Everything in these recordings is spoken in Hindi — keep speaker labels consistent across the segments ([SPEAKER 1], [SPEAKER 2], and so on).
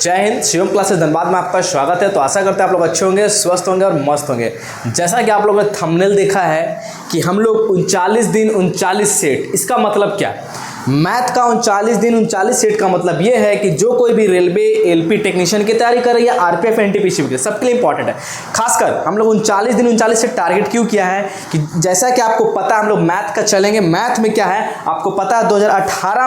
[SPEAKER 1] जय हिंद। शिवम क्लासेस धनबाद में आपका स्वागत है। तो आशा करते हैं आप लोग अच्छे होंगे, स्वस्थ होंगे और मस्त होंगे। जैसा कि आप लोगों ने थंबनेल देखा है कि हम लोग 39 दिन 39 सेट, इसका मतलब क्या है? मैथ का 39 दिन 39 सेट का मतलब ये है कि जो कोई भी रेलवे एलपी टेक्नीशियन की तैयारी कर रही है, आरपीएफ एनटीपीसी के सबके लिए इंपॉर्टेंट है। खासकर हम लोग 39 दिन 39 सेट टारगेट क्यों किया है कि जैसा कि आपको पता है हम लोग मैथ का चलेंगे। मैथ में क्या है आपको पता है, 2018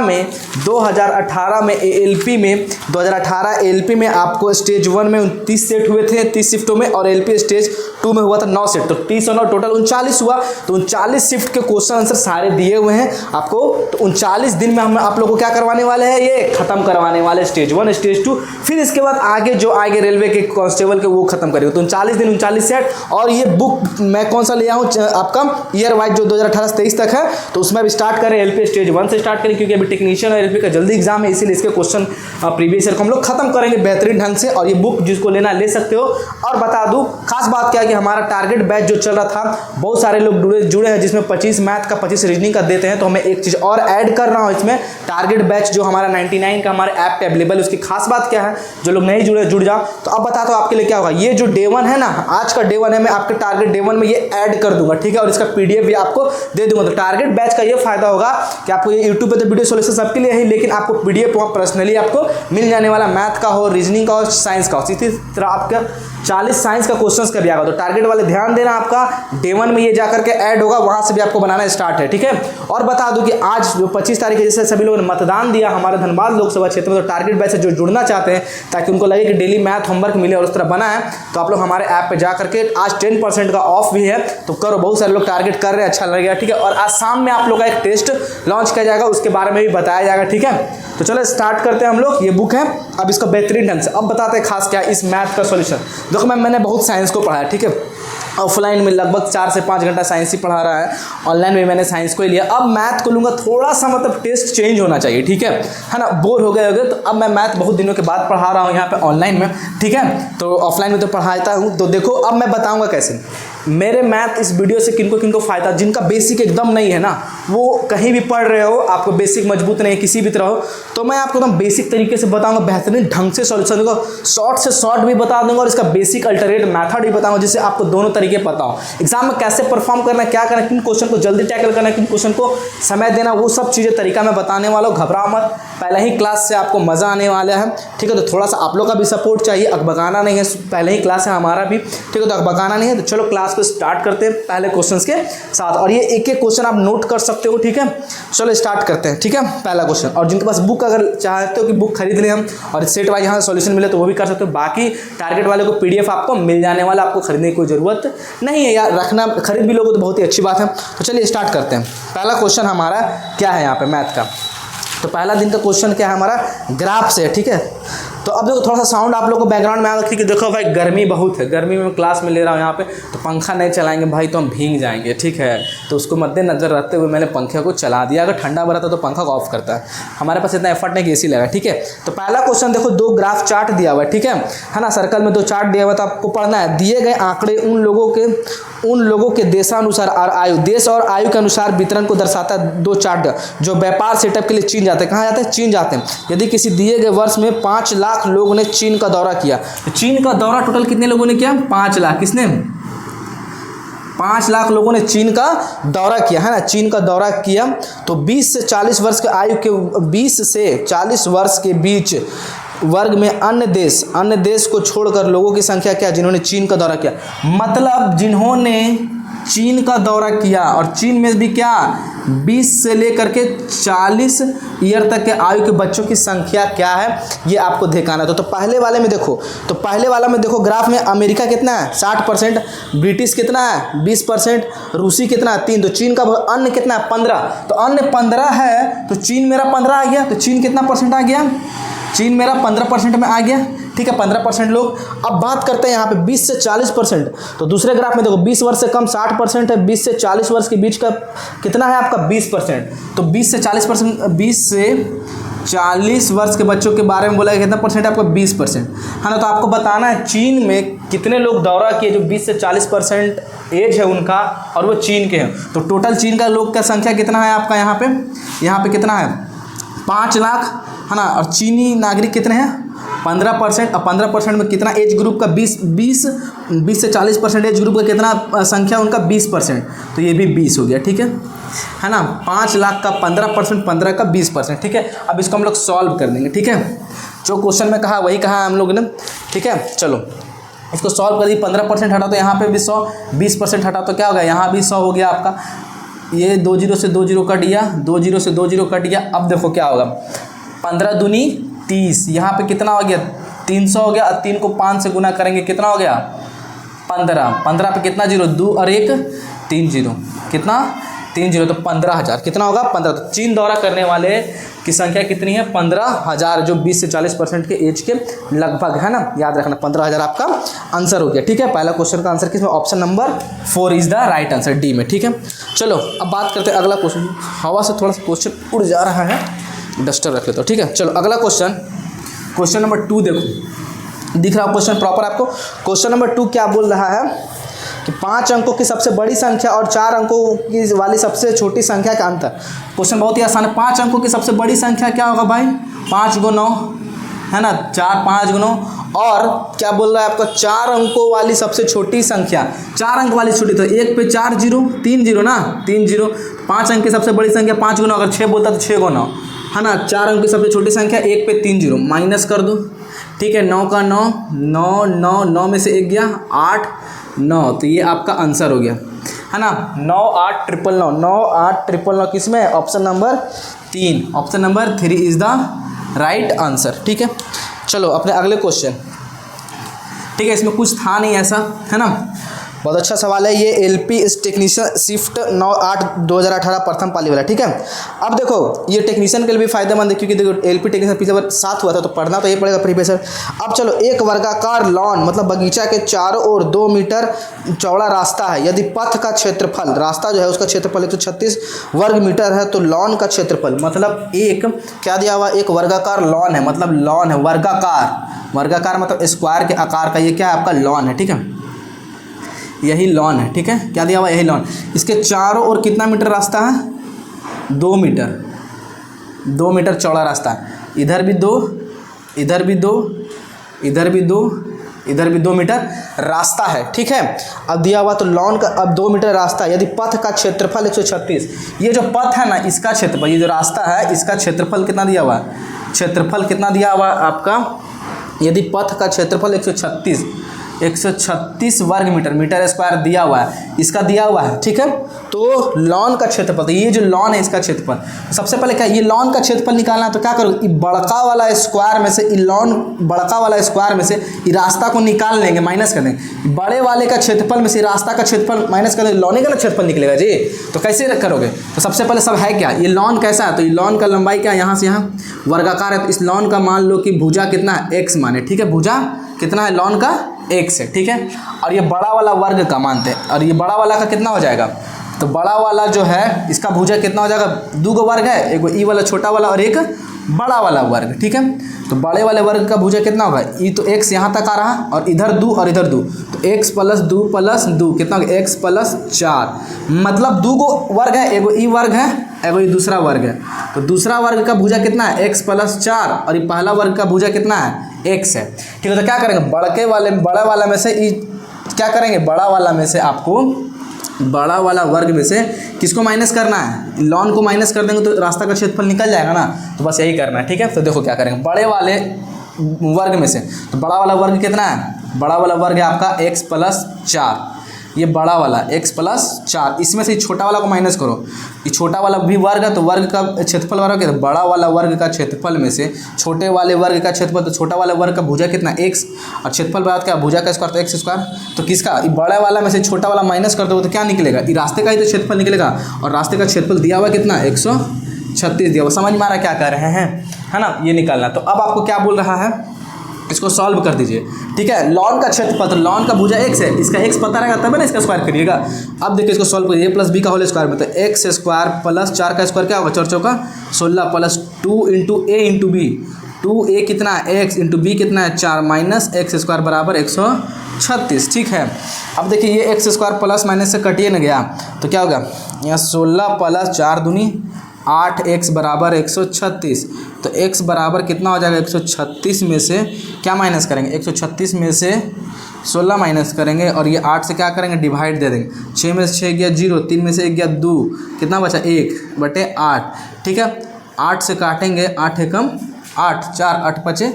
[SPEAKER 1] में एलपी में 2018 एलपी में आपको स्टेज 1 में 29 सेट हुए थे 30 शिफ्टों में, और एलपी स्टेज 2 में हुआ था 9 सेट, तो 30 और 9 टोटल 39 हुआ। तो 39 शिफ्ट के क्वेश्चन आंसर सारे दिए हुए हैं आपको। तो 39 दिन में हम आप लोगों को क्या करवाने वाले हैं, ये खत्म करवाने वाले स्टेज 1 स्टेज 2, फिर इसके बाद आगे जो आगे रेलवे के कांस्टेबल के वो खत्म करेंगे। तो 39 दिन 39 सेट। और ये बुक मैं कौन सा लिया हूँ आपका ईयर वाइज जो 2018 से 23 तक है, तो उसमें अभी स्टार्ट करें एलपी स्टेज 1 से स्टार्ट करें, क्योंकि अभी टेक्नीशियन और एलपी का जल्दी एग्जाम है, इसीलिए इसके क्वेश्चन प्रीवियस ईयर को हम लोग खत्म करेंगे बेहतरीन ढंग से। और ये बुक जिसको लेना ले सकते हो। और बता दूं खास बात क्या है कि हमारा टारगेट बैच जो चल रहा था, बहुत सारे लोग जुड़े हैं, जिसमें 25 मैथ का 25 रीजनिंग का देते हैं। तो हमें एक चीज़ और ऐड कर रहा हूँ इसमें, टारगेट बैच जो हमारा 99 का हमारे ऐप पे अवेलेबल है। उसकी खास बात क्या है, जो लोग नहीं जुड़े जुड़ जाओ। तो अब बताता हूँ आपके लिए क्या होगा। ये जो डे 1 है ना, आज का डे 1 है, मैं आपके टारगेट डे 1 में ये ऐड कर दूंगा, ठीक है। और इसका पीडीएफ भी आपको दे दूंगा। तो टारगेट बैच का ये फायदा होगा कि आपको ये यूट्यूब पे तो वीडियो सोल्यूशन सबके लिए है, लेकिन आपको पीडीएफ वहाँ पर्सनली आपको मिल जाने वाला, मैथ का हो, रीजनिंग का हो, साइंस का हो। इसी तरह आपका 40 साइंस का क्वेश्चंस का भी आएगा। तो टारगेट वाले ध्यान देना, आपका डे 1 में ये जाकर के ऐड होगा, वहां से भी आपको बनाना स्टार्ट है, ठीक है। और बता दूं कि आज जो 25 तारीख है, जैसे सभी लोगों ने मतदान दिया हमारे धनबाद लोकसभा क्षेत्र में, तो टारगेट बैच से जो जुड़ना चाहते हैं ताकि उनको लगे कि डेली मैथ होमवर्क मिले और उस तरह बना है, तो आप लोग हमारे ऐप पे जा करके, आज 10% का ऑफ भी है, तो करो। बहुत सारे लोग टारगेट कर रहे हैं, अच्छा लगेगा, ठीक है। और आज शाम में आप लोग का एक टेस्ट लॉन्च किया जाएगा, उसके बारे में भी बताया जाएगा, ठीक है। तो चलो स्टार्ट करते हैं हम लोग। ये बुक है, अब इसको बेहतरीन ढंग से अब बताते हैं खास क्या इस मैथ का सॉल्यूशन। देखो मैंने बहुत साइंस को पढ़ा है, ठीक है। ऑफलाइन में लगभग 4 से 5 घंटा साइंस ही पढ़ा रहा है, ऑनलाइन में मैंने साइंस को ही लिया। अब मैथ को लूँगा, थोड़ा सा मतलब टेस्ट चेंज होना चाहिए, ठीक है ना। बोर हो गए होगे, तो अब मैं मैथ बहुत दिनों के बाद पढ़ा रहा हूँ यहाँ पे ऑनलाइन में, ठीक है। तो ऑफलाइन में तो पढ़ाता हूँ। तो देखो अब मैं बताऊँगा कैसे मेरे मैथ इस वीडियो से किनको किनको फायदा, जिनका बेसिक एकदम नहीं है ना, वो कहीं भी पढ़ रहे हो, आपको बेसिक मजबूत नहीं है किसी भी तरह हो, तो मैं आपको एकदम बेसिक तरीके से बताऊंगा, बेहतरीन ढंग से सॉल्यूशन दूंगा, शॉर्ट से शॉर्ट भी बता दूंगा, और इसका बेसिक अल्टरनेट मेथड भी बताऊंगा, जिससे आपको दोनों तरीके पता हो। एग्जाम में कैसे परफॉर्म करना है, क्या करना है, किन क्वेश्चन को जल्दी टैकल करना है, किन क्वेश्चन को समय देना, वो सब चीज़ें तरीका मैं बताने वाला हूँ। घबराओ मत, पहले ही क्लास से आपको मज़ा आने वाला है, ठीक है। तो थोड़ा सा आप लोग का भी सपोर्ट चाहिए, अकबकाना नहीं है, पहले ही क्लास है हमारा भी, ठीक है। तो अकबकाना नहीं है। तो चलो क्लास को स्टार्ट करते हैं पहले क्वेश्चंस के साथ, और ये एक एक क्वेश्चन आप नोट कर सकते हो, ठीक है। चलो स्टार्ट करते हैं, ठीक है। पहला क्वेश्चन, और जिनके पास बुक अगर चाहते हो कि बुक खरीद लें हम और सेट वाइज यहाँ सॉल्यूशन मिले, तो वो भी कर सकते हो। बाकी टारगेट वाले को पीडीएफ आपको मिल जाने वाला, आपको खरीदने की कोई ज़रूरत नहीं है, यार रखना, खरीद भी लोगे तो बहुत ही अच्छी बात है। तो चलिए स्टार्ट करते हैं। पहला क्वेश्चन हमारा क्या है यहाँ पे मैथ का। तो पहला दिन का क्वेश्चन क्या है हमारा, ग्राफ से, ठीक है। तो अब देखो थोड़ा सा साउंड आप लोग को बैकग्राउंड में आएगा, ठीक है। देखो भाई गर्मी बहुत है, गर्मी में मैं क्लास में ले रहा हूँ यहाँ पे, तो पंखा नहीं चलाएंगे भाई तो हम भीग जाएंगे, ठीक है। तो उसको मद्देनजर रखते हुए मैंने पंखे को चला दिया। अगर ठंडा भरा था तो पंखा को ऑफ करता है, हमारे पास इतना एफर्ट नहीं कि एसी लगा, ठीक है। तो पहला क्वेश्चन देखो, 2 ग्राफ चार्ट दिया हुआ है, ठीक है ना। सर्कल में 2 चार्ट दिया हुआ, तो आपको पढ़ना है। दिए गए आंकड़े उन लोगों के देशानुसार और आयु, देश और आयु के अनुसार वितरण को दर्शाता है। 2 चार्ट जो व्यापार सेटअप के लिए चीन जाते हैं। कहाँ जाते हैं? चीन जाते हैं। यदि किसी दिए गए वर्ष में 5 लाख लोगों ने चीन का दौरा किया, तो चीन का दौरा टोटल कितने लोगों ने किया? 5 लाख। किसने? 5 लाख लोगों ने चीन का दौरा किया, है ना। चीन का दौरा किया। तो 20 से 40 वर्ष के आयु के 20 से 40 वर्ष के बीच वर्ग में अन्य देश को छोड़कर लोगों की संख्या क्या, जिन्होंने चीन का दौरा किया। मतलब जिन्होंने चीन का दौरा किया, और चीन में भी क्या 20 से लेकर के 40 ईयर तक के आयु के बच्चों की संख्या क्या है, ये आपको दिखाना है। तो पहले वाले में देखो, ग्राफ में अमेरिका कितना है? 60%, ब्रिटिश कितना है? 20%, रूसी कितना है? 3। तो चीन का अन्य कितना है? 15। तो अन्य 15 है, तो चीन मेरा 15 आ गया। तो चीन कितना परसेंट आ गया? चीन मेरा 15% में आ गया, ठीक है। 15% लोग। अब बात करते हैं यहाँ पे 20 से 40%। तो दूसरे ग्राफ में देखो 20 वर्ष से कम 60% है, 20 से 40 वर्ष के बीच का कितना है आपका? 20%। तो 20 से 40%, 20 से 40 वर्ष के बच्चों के बारे में बोला है, कितना परसेंट है आपका? 20%, है ना। तो आपको बताना है चीन में कितने लोग दौरा किए जो 20 से 40% एज है उनका, और वो चीन के हैं। तो टोटल चीन का लोग का संख्या कितना है आपका यहाँ पे कितना है? 5 लाख है ना। और चीनी नागरिक कितने हैं 15%, और 15% में कितना एज ग्रुप का 20 से 40% एज ग्रुप का कितना संख्या उनका 20%, तो ये भी 20 हो गया, ठीक है ना। 5 लाख का 15%, 15 का 20%, ठीक है। अब इसको हम लोग सॉल्व कर देंगे, ठीक है। जो क्वेश्चन में कहा वही कहा हम लोग ने, ठीक है। चलो इसको सॉल्व कर दी। 15% हटा तो यहाँ पे भी 100, 20% हटा तो क्या हो गया, यहाँ भी 100 हो गया आपका। ये 2 0 से 2 0 कट गया, 2 0 से 2 0 कट गया। अब देखो क्या होगा, 15 दूनी 30, यहाँ पे कितना हो गया 300 हो गया, और 3 को 5 से गुना करेंगे कितना हो गया 15, 15 पे कितना जीरो, 2 और 1 3 0, कितना 3 0, तो 15,000 कितना होगा 15। तो चीन दौरा करने वाले की संख्या कितनी है 15,000, जो 20 से 40% के एज के लगभग है ना, याद रखना 15,000 आपका आंसर हो गया, ठीक है। पहला क्वेश्चन का आंसर किसमें, option number 4 is the right answer, D में, ठीक है। चलो अब बात करते हैं अगला क्वेश्चन। हवा से थोड़ा सा क्वेश्चन उड़ जा रहा है, डस्टर रख लेते हो, ठीक है। चलो अगला क्वेश्चन नंबर 2 देखो, दिख रहा क्वेश्चन प्रॉपर आपको। क्वेश्चन नंबर 2 क्या बोल रहा है कि 5 अंकों की सबसे बड़ी संख्या और 4 अंकों की वाली सबसे छोटी संख्या का अंतर। क्वेश्चन बहुत ही आसान है। 5 अंकों की सबसे बड़ी संख्या क्या होगा भाई, 5 × 9 है ना, 4 5 × 9, और क्या बोल रहा है आपका 4 अंकों वाली सबसे छोटी संख्या, 4 अंक वाली छोटी, तो 1 पे 4 0, 3 0 ना, 3 0। 5 अंक की सबसे बड़ी संख्या 5 × 9, अगर 6 बोलता तो 6 × 9 है ना। 4 अंक की सबसे छोटी संख्या 1 पे 3 0, माइनस कर दो, ठीक है। 9 का 9, 9 9 9 में से 1 गया 8 9, तो ये आपका आंसर हो गया है ना। 9 8 999, 9 8 999 किसमें, option number 3, option number 3 is the right answer, ठीक है। चलो अपने अगले क्वेश्चन, ठीक है। इसमें कुछ था नहीं ऐसा, है ना। बहुत अच्छा सवाल है ये, एलपी टेक्नीशियन शिफ्ट 9/8/2018 प्रथम पाली वाला, ठीक है। अब देखो ये टेक्नीशियन के लिए भी फायदेमंद है, क्योंकि देखो एलपी टेक्नीशियन पिछले बार 7 हुआ था, तो पढ़ना तो ये पड़ेगा प्रीवियस। अब चलो, एक वर्गाकार लॉन मतलब बगीचा के चारों ओर 2 मीटर चौड़ा रास्ता है। यदि पथ का क्षेत्रफल, रास्ता जो है उसका क्षेत्रफल 136 वर्ग मीटर है, तो लॉन का क्षेत्रफल मतलब एक क्या दिया हुआ, एक वर्गाकार लॉन है, मतलब लॉन है वर्गाकार मतलब स्क्वायर के आकार का, ये क्या है आपका लॉन है, ठीक है। यही लॉन है, ठीक है। क्या दिया हुआ, यही लॉन। इसके चारों ओर कितना मीटर रास्ता है, 2 मीटर, 2 मीटर चौड़ा रास्ता है। इधर भी 2, इधर भी 2, इधर भी 2, इधर भी 2 मीटर रास्ता है, ठीक है। अब दिया हुआ तो लॉन का अब 2 मीटर रास्ता है। यदि पथ का क्षेत्रफल 136, ये जो पथ है ना इसका क्षेत्रफल, ये जो रास्ता है इसका क्षेत्रफल कितना दिया हुआ है, क्षेत्रफल कितना दिया हुआ है आपका, यदि पथ का क्षेत्रफल 136 वर्ग मीटर, मीटर स्क्वायर दिया हुआ है, इसका दिया हुआ है, ठीक है। तो लॉन का क्षेत्रफल, तो ये जो लॉन है इसका क्षेत्रफल, सबसे पहले क्या ये लॉन का क्षेत्रफल निकालना है, तो क्या करो, बड़का वाला स्क्वायर में से लॉन, बड़का वाला स्क्वायर में से रास्ता को निकाल लेंगे, माइनस कर देंगे। बड़े वाले का क्षेत्रफल में से रास्ता का क्षेत्रफल माइनस कर देंगे, लॉन का क्षेत्रफल निकलेगा जी। तो कैसे करोगे, तो सबसे पहले सब है क्या, ये लॉन कैसा है, तो ये लॉन का लंबाई क्या है, यहाँ से यहाँ वर्गाकार है, तो इस लॉन का मान लो कि भुजा कितना है, x माने, ठीक है। भुजा कितना है लॉन का, x है, ठीक है। और ये बड़ा वाला वर्ग का मानते हैं, और ये बड़ा वाला का कितना हो जाएगा, तो बड़ा वाला जो है इसका भुजा कितना हो जाएगा, 2 वर्ग है, एक ई वाला छोटा वाला और एक बड़ा वाला वर्ग, ठीक है। तो बड़े वाले वर्ग का भुजा कितना होगा, ई तो x यहाँ तक आ रहा, और इधर 2 और इधर 2, तो x + 2 + 2 कितना होगा, x + 4, मतलब 2 वर्ग है, एगो ई वर्ग है, एगो ये दूसरा वर्ग है। तो दूसरा वर्ग का भुजा कितना है, x + 4, और ये पहला वर्ग का भुजा कितना है, x है, ठीक है। तो क्या करेंगे, बड़ा वाला में से क्या करेंगे, बड़ा वाला में से आपको बड़ा वाला वर्ग में से किसको माइनस करना है, लॉन को माइनस कर देंगे, तो रास्ता का क्षेत्रफल निकल जाएगा ना। तो बस यही करना है, ठीक है। तो देखो क्या करेंगे, बड़े वाले वर्ग में से, तो बड़ा वाला वर्ग कितना है, बड़ा वाला वर्ग है आपका x + 4, ये बड़ा वाला x + 4, इसमें से छोटा वाला को माइनस करो, ये छोटा वाला भी वर्ग है, तो वर्ग का क्षेत्रफल वर्ग है, तो बड़ा वाला वर्ग का क्षेत्रफल में से छोटे वाले वर्ग का क्षेत्रफल, तो छोटा वाला वर्ग का भुजा कितना x, और क्षेत्रफल बात क्या, भुजा का स्क्वायर तो x स्क्वायर, तो किसका, ये बड़ा वाला में से छोटा वाला माइनस कर दो तो क्या निकलेगा, ये रास्ते का ही तो क्षेत्रफल निकलेगा, और रास्ते का क्षेत्रफल दिया हुआ कितना 136 दिया हुआ, समझ में आ रहा क्या कर रहे हैं, है ना, ये निकालना। तो अब आपको क्या बोल रहा है, इसको सॉल्व कर दीजिए, ठीक है। लॉन का क्षेत्रफल, तो लॉन का भुजा x है, इसका x पता रहेगा तब है ना इसका स्क्वायर करिएगा। अब देखिए इसको सॉल्व करिए, a + b का होल स्क्वायर में, तो x² + 4 का स्क्वायर क्या होगा, 4 चौका 16 + 2 × a × b, 2a कितना है x, × b कितना है 4, माइनस x² = 136, ठीक है। अब देखिए ये x² प्लस माइनस से कटिए न गया, तो क्या होगा, यहाँ 16 + 4 दूनी 8x बराबर 136। तो x बराबर कितना हो जाएगा, 136 में से क्या माइनस करेंगे, 136 में से 16 माइनस करेंगे और ये 8 से क्या करेंगे, डिवाइड दे देंगे। 6 में से 6 गया 0, 3 में से 1 गया 2, कितना बचा 1/8। ठीक है, 8 से काटेंगे, 8 एकम 8, 4 8 5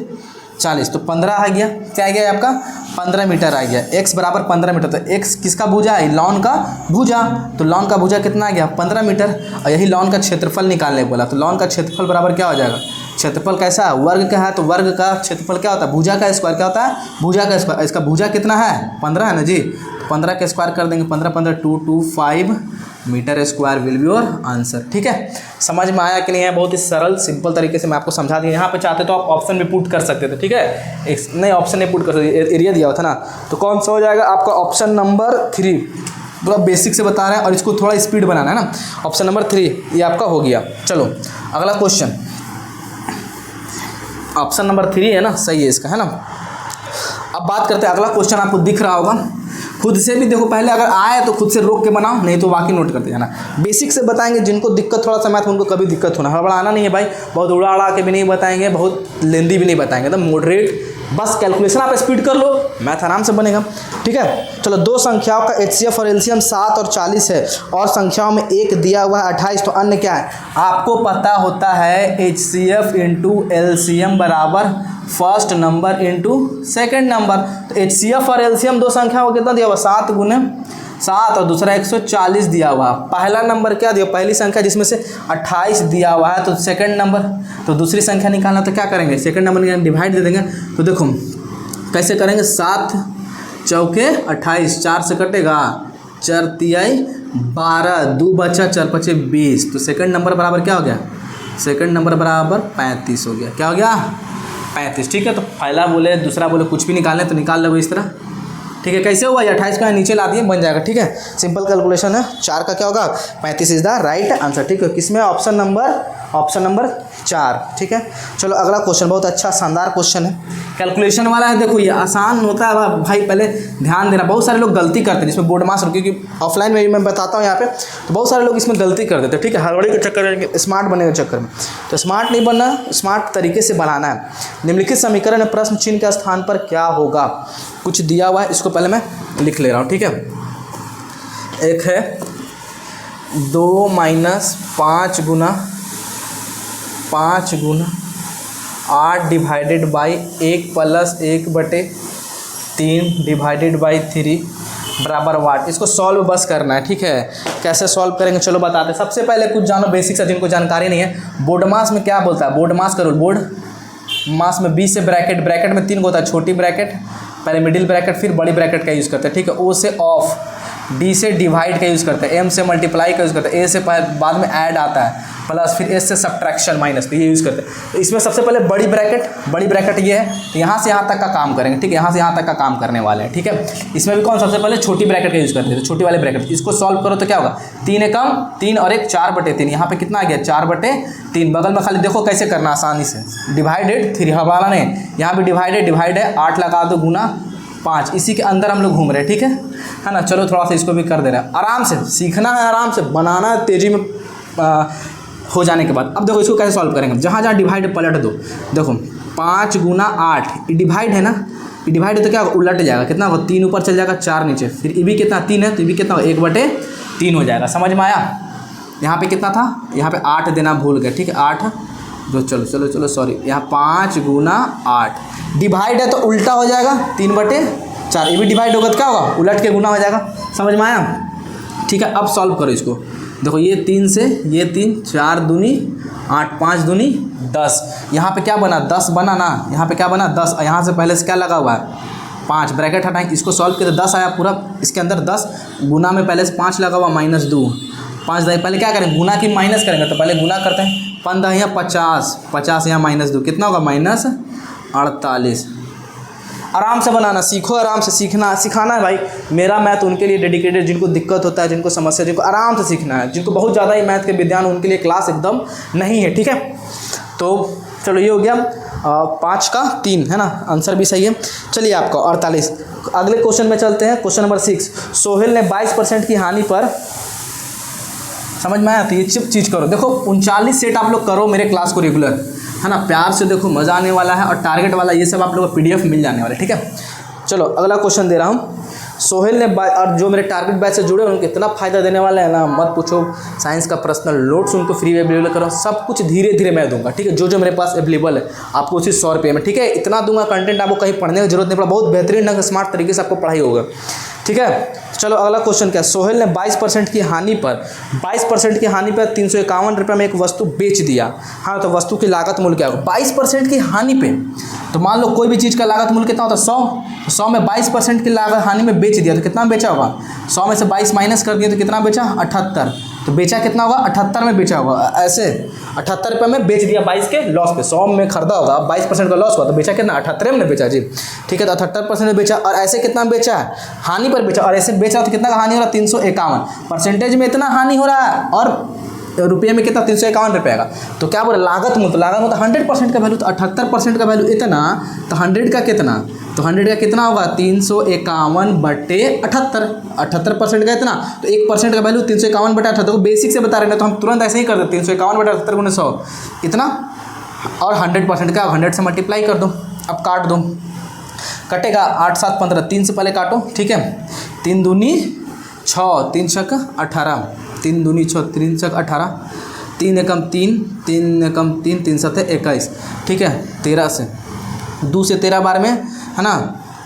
[SPEAKER 1] 40, तो 15 आ गया। क्या आ गया आपका, 15 मीटर आ गया। x बराबर 15 मीटर, तो x किसका भुजा है, लॉन का भुजा। तो लॉन का भुजा कितना आ गया, 15 मीटर। और यही लॉन का क्षेत्रफल निकालने बोला, तो लॉन का क्षेत्रफल बराबर क्या हो जाएगा, क्षेत्रफल कैसा है, वर्ग का है, तो वर्ग का क्षेत्रफल क्या होता है, भुजा का स्क्वायर क्या होता है, भुजा का स्क्वायर। इसका भुजा कितना है, 15 है ना जी, 15 का स्क्वायर कर देंगे, 15 15 225 metre square will be your answer. ठीक है, समझ में आया कि नहीं है, बहुत ही सरल सिंपल तरीके से मैं आपको समझा दिया। यहाँ पे चाहते तो आप ऑप्शन भी पुट कर सकते थे। ठीक है, एक नहीं ऑप्शन नहीं पुट कर सकते, एरिया दिया हुआ था ना, तो कौन सा हो जाएगा आपका, ऑप्शन नंबर 3। पूरा बेसिक से बता रहे हैं और इसको थोड़ा स्पीड बनाना है ना। ऑप्शन नंबर 3 ये आपका हो गया। चलो अगला क्वेश्चन, ऑप्शन नंबर 3 है ना, सही है इसका, है ना। अब बात करते हैं, अगला क्वेश्चन आपको दिख रहा होगा, खुद से भी देखो, पहले अगर आए तो खुद से रोक के बनाओ, नहीं तो बाकी नोट करते जाना। बेसिक से बताएंगे, जिनको दिक्कत थोड़ा सा मैथ उनको कभी दिक्कत होना, हड़बड़ाना नहीं है भाई, बहुत उड़ा उड़ा के भी नहीं बताएंगे, बहुत लेंदी भी नहीं बताएंगे, एकदम मॉडरेट, बस कैलकुलेशन आप स्पीड कर लो, मैथ आराम से बनेगा। ठीक है, चलो दो संख्याओं का HCF और LCM 7 और 40 है और संख्याओं में एक दिया हुआ है 28, तो अन्य क्या है। आपको पता होता है HCF इंटू LCM बराबर first number into second number. तो HCF और LCM दो संख्या को कितना दिया हुआ, 7 गुने 7 और दूसरा 140 दिया हुआ। पहला नंबर क्या दिया, पहली संख्या जिसमें से 28 दिया हुआ है, तो सेकंड नंबर। तो दूसरी संख्या निकालना तो क्या करेंगे, सेकंड नंबर डिवाइड दे देंगे। तो देखो कैसे करेंगे, 7 चौके 28, 4 से कटेगा 4 तिहाई 12, 2 बचा 4 पचे 20, तो सेकंड नंबर बराबर क्या हो गया, सेकंड नंबर बराबर 35 हो गया। क्या हो गया, 35। ठीक है, तो पहला बोले दूसरा बोले कुछ भी निकालने तो निकाल लो इस तरह। ठीक है, कैसे हुआ, 28 का नीचे ला दिए, बन जाएगा। ठीक है, सिंपल कैलकुलेशन है। 4 का क्या होगा, 35 इज द राइट आंसर। ठीक है, किसमें, ऑप्शन नंबर 4। ठीक है, चलो अगला क्वेश्चन, बहुत अच्छा शानदार क्वेश्चन है, कैलकुलेशन वाला है। देखो ये आसान होता है भाई, पहले ध्यान देना। बहुत सारे लोग गलती करते हैं जिसमें बोर्ड मास, क्योंकि ऑफलाइन में भी मैं बताता हूँ यहाँ पे, तो बहुत सारे लोग इसमें गलती कर देते हैं। ठीक है, हड़बड़ी के चक्कर में, स्मार्ट बनने के चक्कर में, तो स्मार्ट नहीं बनना, स्मार्ट तरीके से बनाना है। निम्नलिखित समीकरण में प्रश्न चिन्ह के स्थान पर क्या होगा, कुछ दिया हुआ है, इसको पहले मैं लिख ले रहा हूँ। ठीक है, एक है 2 minus 5 Guna 8 divided by 1 plus 1/3 divided by 3 बराबर वाट। इसको सॉल्व बस करना है। ठीक है, कैसे सॉल्व करेंगे चलो बताते हैं। सबसे पहले कुछ जानो बेसिक से, जिनको जानकारी नहीं है, बोर्ड मास में क्या बोलता है, बोर्ड मास का रूल, बोर्ड मास में B से ब्रैकेट में 3 होता है, छोटी ब्रैकेट, पहले मिडिल ब्रैकेट, फिर बड़ी ब्रैकेट का यूज़ करते हैं। ठीक है, O से ऑफ, D से डिवाइड का यूज़ करते हैं, M से मल्टीप्लाई का यूज़ करते हैं, A से बाद में ऐड आता है, प्लस फिर S से सब्ट्रैक्शन माइनस, तो ये यूज़ करते हैं। तो इसमें सबसे पहले बड़ी ब्रैकेट ये है, तो यहाँ से यहाँ तक का काम करेंगे। ठीक है, यहाँ से यहाँ तक का काम करने वाले हैं। ठीक है, इसमें भी कौन सबसे पहले छोटी ब्रैकेट का यूज़ करते हैं, तो छोटी वाले ब्रैकेट, इसको सॉल्व करो तो क्या होगा, 3 एकम 3 और 1 4/3, यहाँ पे कितना आ गया 4/3। बगल में खाली देखो कैसे करना आसानी से, डिवाइडेड 3 हवाला नहीं, यहाँ भी डिवाइड है 8 लगा दो गुना 5, इसी के अंदर हम लोग घूम रहे हैं। ठीक है ना, चलो थोड़ा सा इसको भी कर दे रहे हैं। आराम से सीखना है, आराम से बनाना है, तेज़ी में हो जाने के बाद। अब देखो इसको कैसे सॉल्व करेंगे, जहाँ जहाँ डिवाइड पलट दो। देखो 5 गुना 8, ये डिवाइड है ना, ये डिवाइड है तो क्या होगा, उलट जाएगा, कितना होगा, 3 ऊपर चल जाएगा 4 नीचे, फिर ये भी कितना 3 है, तो ये भी कितना 1/3 हो जाएगा। समझ में आया, यहाँ पे कितना था, यहाँ पे 8 देना भूल गए। ठीक है, 8 जो चलो सॉरी, यहाँ 5 गुना 8 डिवाइड है तो उल्टा हो जाएगा 3/4, ये भी डिवाइड होगा तो क्या होगा, उलट के गुना हो जाएगा। समझ में आया। ठीक है, अब सॉल्व करो इसको। देखो ये 3 से ये 3, 4 दूनी 8, 5 दूनी 10, यहाँ पे क्या बना 10 बना ना, यहाँ पे क्या बना 10, यहाँ से पहले से क्या लगा हुआ है 5, ब्रैकेट हटाएंगे, इसको सॉल्व किया तो 10 आया पूरा, इसके अंदर 10 गुना में पहले से 5 लगा हुआ -2, 5 दाई पहले क्या करेंगे, गुना की माइनस करेंगे, तो पहले गुना करते हैं, 15 यहाँ 50, 50 यहाँ -2 कितना होगा -48। आराम से बनाना सीखो, आराम से सिखाना है भाई। मेरा मैथ उनके लिए डेडिकेटेड, जिनको दिक्कत होता है, जिनको समस्या, जिनको आराम से सीखना है, जिनको बहुत ज़्यादा ही मैथ के विज्ञान, उनके लिए क्लास एकदम नहीं है। ठीक है, तो चलो ये हो गया 5 का 3 है ना, आंसर भी सही है। चलिए आपका 48। अगले क्वेश्चन में चलते हैं, क्वेश्चन नंबर 6। सोहेल ने 22% की हानि पर समझ में आया। तो ये चीज़ करो, देखो 39 सेट आप लोग करो मेरे क्लास को रेगुलर, है ना, प्यार से देखो, मज़ा आने वाला है। और टारगेट वाला ये सब आप लोग को PDF मिल जाने वाला है, ठीक है। चलो अगला क्वेश्चन दे रहा हूँ। सोहेल ने और जो मेरे टारगेट बैच से जुड़े उनको इतना फ़ायदा देने वाला है ना, मत पूछो। साइंस का पर्सनल नोट्स उनको फ्री अवेलेबल करो, सब कुछ धीरे धीरे मैं दूंगा, ठीक है। जो मेरे पास अवेलेबल है आपको उसी 100 रुपये में, ठीक है। इतना दूंगा कंटेंट, आपको कहीं पढ़ने की जरूरत नहीं पड़ा, बहुत बेहतरीन ढंग से स्मार्ट तरीके से आपको पढ़ाई होगा, ठीक है। चलो अगला क्वेश्चन क्या है। सोहेल ने 22% की हानि पर 22% की हानि पर 351 रुपये में एक वस्तु बेच दिया। हाँ, तो वस्तु की लागत मूल्य क्या होगा 22% की हानि पे। तो मान लो कोई भी चीज़ का लागत मूल्य कितना होता है 100, तो 100 में 22% की लागत हानि में बेच दिया तो कितना बेचा होगा, 100 में से 22 माइनस कर दिया तो कितना बेचा 78। तो बेचा कितना होगा 78 में बेचा होगा, ऐसे 78 रुपये में बेच दिया 22 के लॉस पे। 100 में खरीदा होगा, 22% का लॉस हुआ तो बेचा कितना 78 में बेचा जी, ठीक है। तो 78% में बेचा। और ऐसे कितना बेचा है हानि पर बेचा, और ऐसे बेचा तो कितना का हानि हो रहा है 351। परसेंटेज में इतना हानि हो रहा है और रुपये में कितना 351 रुपये का। तो क्या बोले लागत मूल्य, तो लागत मूल्य 100% का वैल्यू, तो 78% का वैल्यू इतना, तो 100 का कितना, तो 100 का कितना होगा 351/78। 78% का इतना, तो 1% का वैल्यू 351/78 को बेसिक से बता रहे हैं, तो हम तुरंत ऐसे ही कर देते 351/78 × 100 इतना। और 100% का 100 से मल्टीप्लाई कर दो। अब काट दो, कटेगा 8 7 15, 3 से पहले काटो, ठीक है। 3 दूनी 6, 3 छक 18, 3 दूनी 6, 3 छक 18, 3 एकम 3, 3 एकम 3, 3 7 21, ठीक है। 13 से 2 से 13 बार में, है ना,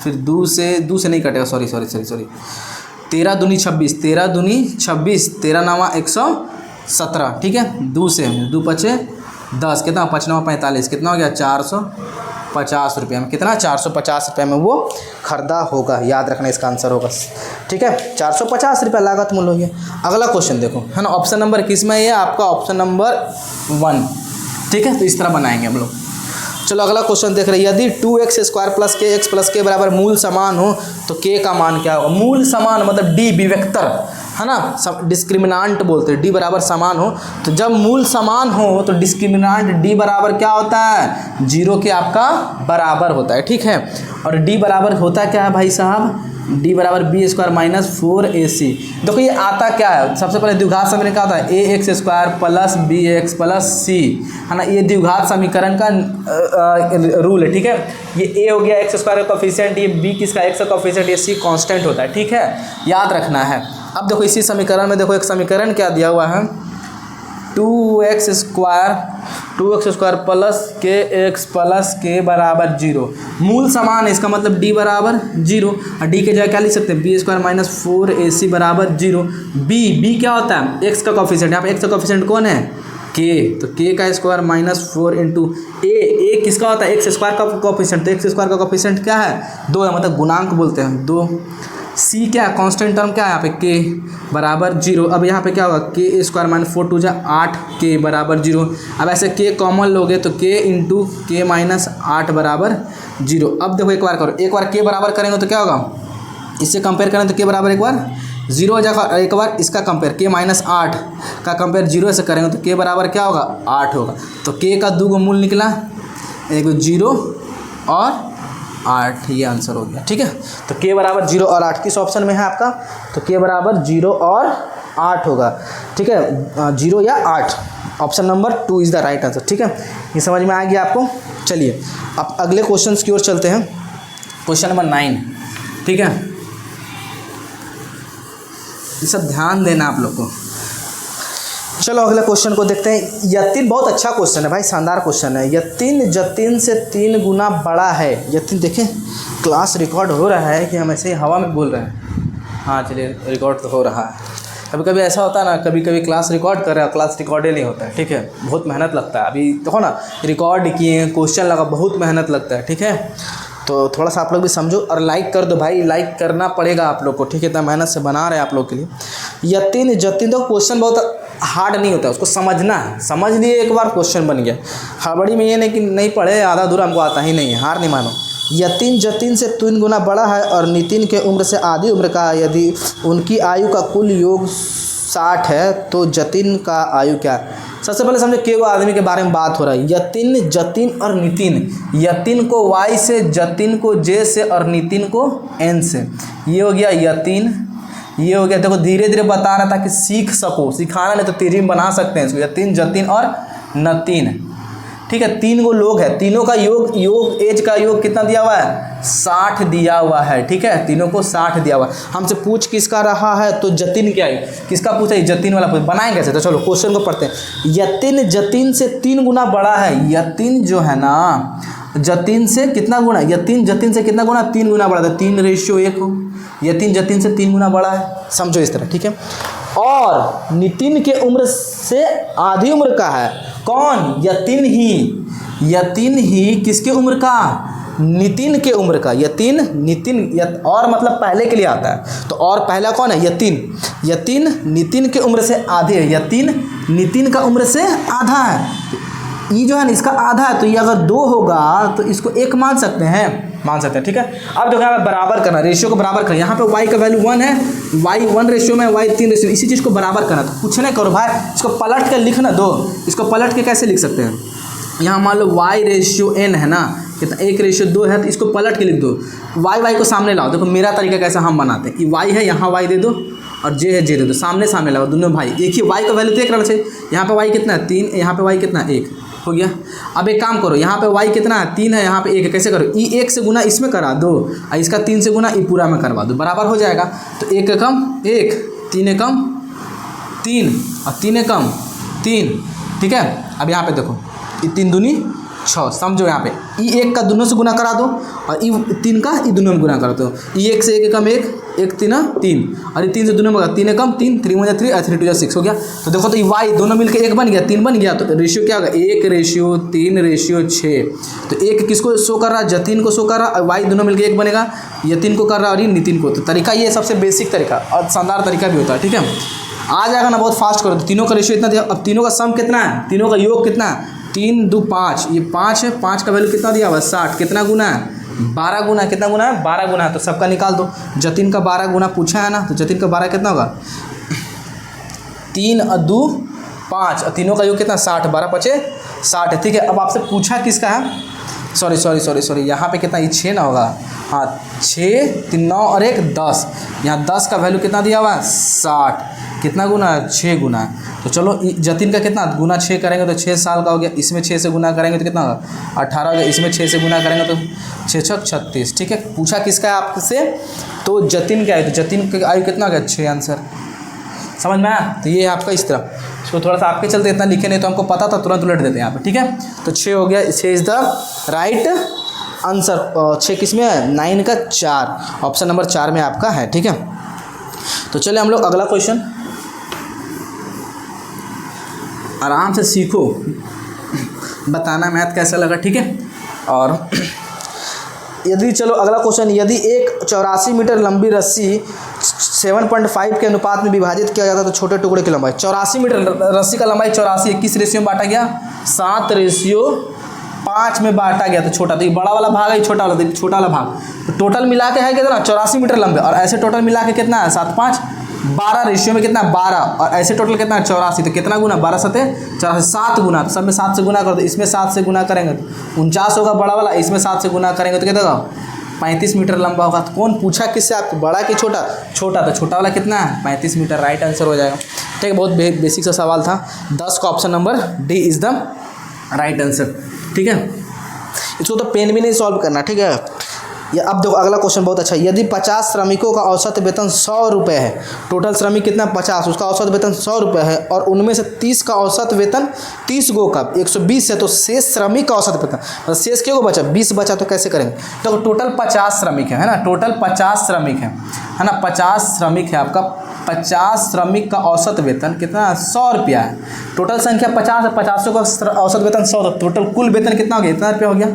[SPEAKER 1] फिर 2 से नहीं कटेगा, सॉरी 13 दूनी 26, 13 दूनी 26, 13 9 117, ठीक है। 2 से 2 पचे 10, कितना 5 9 45, कितना हो गया 450 रुपये में, कितना 450 रुपये में वो खरीदा होगा। याद रखना इसका आंसर होगा, ठीक है। 450 रुपये लागत मूल्य हो गया। अगला क्वेश्चन देखो, है ना, ऑप्शन नंबर किस में है आपका, ऑप्शन नंबर 1, ठीक है। तो इस तरह बनाएंगे हम लोग। चलो अगला क्वेश्चन देख रहे हैं। यदि 2x² + kx + k बराबर मूल समान हो तो k का मान क्या होगा। मूल समान मतलब d विवेक्तर, है ना, डिस्क्रिमिनांट बोलते हैं। d बराबर समान हो, तो जब मूल समान हो तो डिस्क्रिमिनांट d बराबर क्या होता है 0 के आपका बराबर होता है, ठीक है। और d बराबर होता क्या है भाई साहब, d बराबर b² - 4ac। देखो ये आता क्या है, सबसे पहले द्विघात समीकरण क्या होता है ax² + bx + c, है ना। ये द्विघात समीकरण का रूल है, ठीक है। ये a हो गया x² का कोफिशिएंट, ये b किसका x का कोफिशिएंट, ये c कांस्टेंट होता है, ठीक है, याद रखना है। अब देखो इसी समीकरण में देखो एक समीकरण क्या दिया हुआ है 2x² + kx + k बराबर 0। मूल समान है, इसका मतलब d बराबर 0, और d के जगह क्या लिख सकते हैं b² - 4ac बराबर 0। b क्या होता है x का कोफिशिएंट, यहाँ पे x का कोफिशिएंट कौन है k, तो k का स्क्वायर -4 × a किसका होता है x² का कोफिशिएंट, तो x² का कोफिशिएंट क्या है 2 है, मतलब गुणांक बोलते हैं 2। c क्या है कांस्टेंट टर्म क्या है यहाँ पे k बराबर 0। अब यहाँ पे क्या होगा k² - 4 2 8 k बराबर 0। अब ऐसे k कॉमन लोगे तो k × k - 8 बराबर 0। अब देखो एक बार करो, एक बार k बराबर करेंगे तो क्या होगा, इससे कंपेयर करें तो k बराबर एक बार 0 हो जाएगा, एक बार इसका कंपेयर k - 8 का कंपेयर 0 से करेंगे तो k बराबर क्या होगा 8 होगा। तो k का 2 मूल निकला, एक 0 और 8, ये आंसर हो गया, ठीक है। तो k बराबर 0 और 8 किस ऑप्शन में है आपका, तो k बराबर 0 और 8 होगा, ठीक है। 0 या 8, option number 2 is the right answer, ठीक है। ये समझ में आ गया आपको। चलिए अब अगले क्वेश्चन की ओर चलते हैं, क्वेश्चन नंबर 9, ठीक है। ये सब ध्यान देना आप लोग को। चलो अगले क्वेश्चन को देखते हैं। यतिन, बहुत अच्छा क्वेश्चन है भाई, शानदार क्वेश्चन है। यतिन जतिन से 3 गुना बड़ा है। यतिन देखें क्लास रिकॉर्ड हो रहा है कि हम ऐसे ही हवा में बोल रहे हैं, हाँ चलिए रिकॉर्ड तो हो रहा है। कभी कभी ऐसा होता है ना, कभी कभी क्लास रिकॉर्ड कर रहे हैं, क्लास रिकॉर्ड ही नहीं होता है, ठीक है। बहुत मेहनत लगता है, अभी देखो ना रिकॉर्ड किए, क्वेश्चन लगा, बहुत मेहनत लगता है, ठीक है। तो थोड़ा सा आप लोग भी समझो और लाइक कर दो भाई, लाइक करना पड़ेगा आप लोग को, ठीक है। इतना मेहनत से बना रहे हैं आप लोग के लिए। यतिन जतिन, तो क्वेश्चन बहुत हार्ड नहीं होता है, उसको समझना है, समझ लिए एक बार क्वेश्चन बन गया। हड़बड़ी में ये नहीं कि नहीं पढ़े आधा अधूरा हमको आता ही नहीं है, हार नहीं मानो। यतिन जतिन से 3 गुना बड़ा है और नितिन के उम्र से आधी उम्र का है। यदि उनकी आयु का कुल योग 60 है तो जतिन का आयु क्या है। सबसे पहले समझो के वो आदमी के बारे में बात हो रहा है, यतिन जतिन और नितिन। यतिन को y से, जतिन को j से और नितिन को n से। ये हो गया यतिन, ये हो गया। देखो धीरे धीरे बता रहा था कि सीख सको, सिखाना नहीं तो तेजी में बना सकते हैं इसको। यतीन, जतीन और नतीन, ठीक है। 3 गो लोग है, तीनों का योग एज का योग कितना दिया हुआ है? 60 दिया हुआ है, ठीक है। तीनों को 60 दिया हुआ है। हमसे पूछ किसका रहा है? तो जतीन क्या है, किसका पूछा? जतीन वाला पूछ। बनाएंगे कैसे? तो चलो क्वेश्चन को पढ़ते हैं। यतीन जतीन से 3 गुना बड़ा है। यतीन जो है ना, जतीन से कितना गुना? यतीन जतीन से कितना गुना? 3 गुना बड़ा था। 3:1 हो। यतीन जतीन से 3 गुना बड़ा है, समझो इस तरह, ठीक है। और नितिन के उम्र से आधी उम्र का है। कौन? यतीन ही। यतीन ही किसके उम्र का? नितिन के उम्र का। यतीन, नितिन, और मतलब पहले के लिए आता है। तो और पहला कौन है? यतीन। यतीन नितिन के उम्र से आधे है। यतीन नितिन का उम्र से आधा है। ये जो है ना इसका आधा है, तो ये अगर 2 होगा तो इसको 1 मान सकते हैं, ठीक है। अब देखो यहाँ पे बराबर करना, रेशियो को बराबर करना। यहाँ पे y का वैल्यू 1 है, y 1 रेशियो में, y 3 रेशियो, इसी चीज़ को बराबर करना। तो कुछ नहीं करो भाई, इसको पलट के लिखना दो। इसको पलट के कैसे लिख सकते हैं? यहाँ मान लो y/n है ना, कितना? 1/2 है, तो इसको पलट के लिख दो। y को सामने लाओ। देखो मेरा तरीका कैसा हम बनाते हैं कि y है, यहाँ y दे दो, और j है j दे दो, सामने सामने लगाओ दोनों भाई। एक ही y का वैल्यू तो एक रहना चाहिए। यहाँ पे y कितना है? 3, यहाँ पे y कितना है? 1 हो गया। अब एक काम करो, यहाँ पे y कितना है? 3 है, यहाँ पे 1 है। कैसे करो? ई 1 से गुना इसमें करा दो, और इसका 3 से गुना ई पूरा में करवा दो, बराबर हो जाएगा। तो 1 एकम 1, 3 एकम 3, और 3 एकम 3, ठीक है। अब यहाँ पे देखो, ये 3 दूनी 6, समझो। यहाँ पे ई 1 का दोनों से गुना करा दो, और ई 3 का ई दोनों में गुना करा दो। ई 1 से 1 एकम 1, 1 3 3, और ये 3 से दोनों में 3 एकम 3, 3 1 3 और 3 2 6 हो गया। तो देखो तो ये y दोनों मिलकर 1 बन गया, 3 बन गया। तो रेशियो क्या होगा? 1/3/6। तो 1 किसको शो कर रहा है? जतीन को शो कर रहा है। y दोनों मिलकर 1 बनेगा, यतीन को कर रहा है और ये नितिन को। तो तरीका ये सबसे बेसिक तरीका और शानदार तरीका भी होता है, ठीक है। आ जाएगा ना, बहुत फास्ट करो। तो तीनों का रेशियो इतना दिया। अब तीनों का सम कितना है? तीनों का योग कितना है? 3 2 5, ये 5 है। 5 का वैल्यू कितना दिया हुआ? 60। कितना गुना है? 12 गुना। कितना गुना है? 12 गुना है। तो सबका निकाल दो। जतीन का 12 गुना पूछा है ना, तो जतीन का 12 कितना होगा? 3 और 2 5, और तीनों का योग कितना? 60। 12 5 60 है, ठीक है। अब आपसे पूछा किसका है? सॉरी, यहाँ पे कितना? ये 6 ना होगा, हाँ 6 3 9 और 1 10। यहाँ 10 का वैल्यू कितना दिया हुआ है? 60। कितना गुना है? 6 गुना है। तो चलो जतीन का कितना गुना 6 करेंगे तो 6 साल का हो गया। इसमें 6 से गुना करेंगे तो कितना होगा? 18 हो गया। इसमें 6 से गुना करेंगे तो 6 6 36, ठीक है। पूछा किसका है आपसे? तो जतीन का है। तो जतीन का आयु कितना हो गया? 6 आंसर, समझ में आया? तो ये है आपका इस तरह। इसको थोड़ा सा आपके चलते इतना लिखे नहीं, तो हमको पता था, तुरंत उलट देते हैं यहाँ पर, ठीक है। तो 6 हो गया, 6 इज़ द राइट आंसर। 6 किस में है? 9 का 4, ऑप्शन नंबर 4 में आपका है, ठीक है। तो चलिए हम लोग अगला क्वेश्चन, आराम से सीखो, बताना मैथ कैसा लगा, ठीक है। और यदि चलो अगला क्वेश्चन, यदि एक 84 मीटर लंबी रस्सी 7.5 के अनुपात में विभाजित किया जाता है तो छोटे टुकड़े की लंबाई? 84 मीटर रस्सी का लंबाई 84, किस रेशियो में बांटा गया? 7:5 में बांटा गया। तो छोटा, तो ये बड़ा वाला भाग है, छोटा वाला, छोटा वाला भाग। तो टोटल मिला के है कितना? 84 मीटर लंबे, और ऐसे टोटल मिला के कितना है? 7 5 12 रेशियो में कितना? 12, और ऐसे टोटल कितना? 84। तो कितना गुना? 12 7 84, 7 गुना। तो सब में 7 से गुना कर दो, इसमें 7 से गुना करेंगे तो 49 होगा बड़ा वाला, इसमें 7 से गुना करेंगे तो कितना होगा? 35 मीटर लंबा होगा। तो कौन पूछा किससे आपको? बड़ा कि छोटा? छोटा। तो छोटा वाला कितना है? 35 मीटर, राइट आंसर हो जाएगा, ठीक है। बहुत बेसिक सा सवाल था। 10 का option number D is the right answer, ठीक है। इसको तो पेन भी नहीं सॉल्व करना, ठीक है। ये अब देखो अगला क्वेश्चन बहुत अच्छा है। यदि 50 श्रमिकों का औसत वेतन 100 रुपये है, टोटल श्रमिक कितना? 50, उसका औसत वेतन 100 रुपये है, और उनमें से 30 का औसत वेतन 30 गो का 120 है, तो शेष श्रमिक का औसत वेतन, मतलब शेष क्यों बचा? 20 बचा। तो कैसे करेंगे? तो टोटल 50 श्रमिक है ना, टोटल 50 श्रमिक है ना, 50 श्रमिक है आपका। 50 श्रमिक का औसत वेतन कितना? 100 रुपया है। टोटल संख्या 50 है, 50 का औसत वेतन 100, टोटल कुल वेतन कितना हो गया? इतना रुपया हो गया।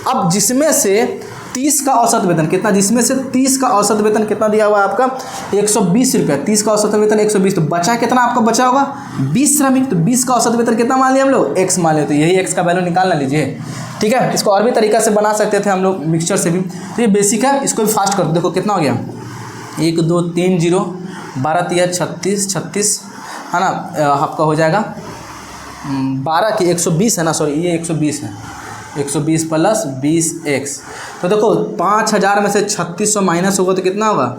[SPEAKER 1] अब जिसमें से 30 का औसत वेतन कितना? जिसमें से 30 का औसत वेतन कितना दिया हुआ है आपका? 120 रुपया। 30 का औसत वेतन 120, तो बचा कितना आपका? बचा होगा 20 श्रमिक। तो 20 का औसत वेतन कितना मान लिया हम लोग? x मान लिया। तो यही x का वैल्यू निकालना लीजिए, ठीक है। इसको और भी तरीका से बना सकते थे हम लोग, मिक्सचर से भी। तो ये बेसिक है, इसको भी फास्ट कर दो। देखो कितना हो गया? 1 2 3 0 12 3 36 36 है ना, आपका हो जाएगा 12 की 120 है ना, सॉरी ये 120 है, 120 प्लस 20x। तो देखो 5000 में से 3600 माइनस होगा तो कितना होगा?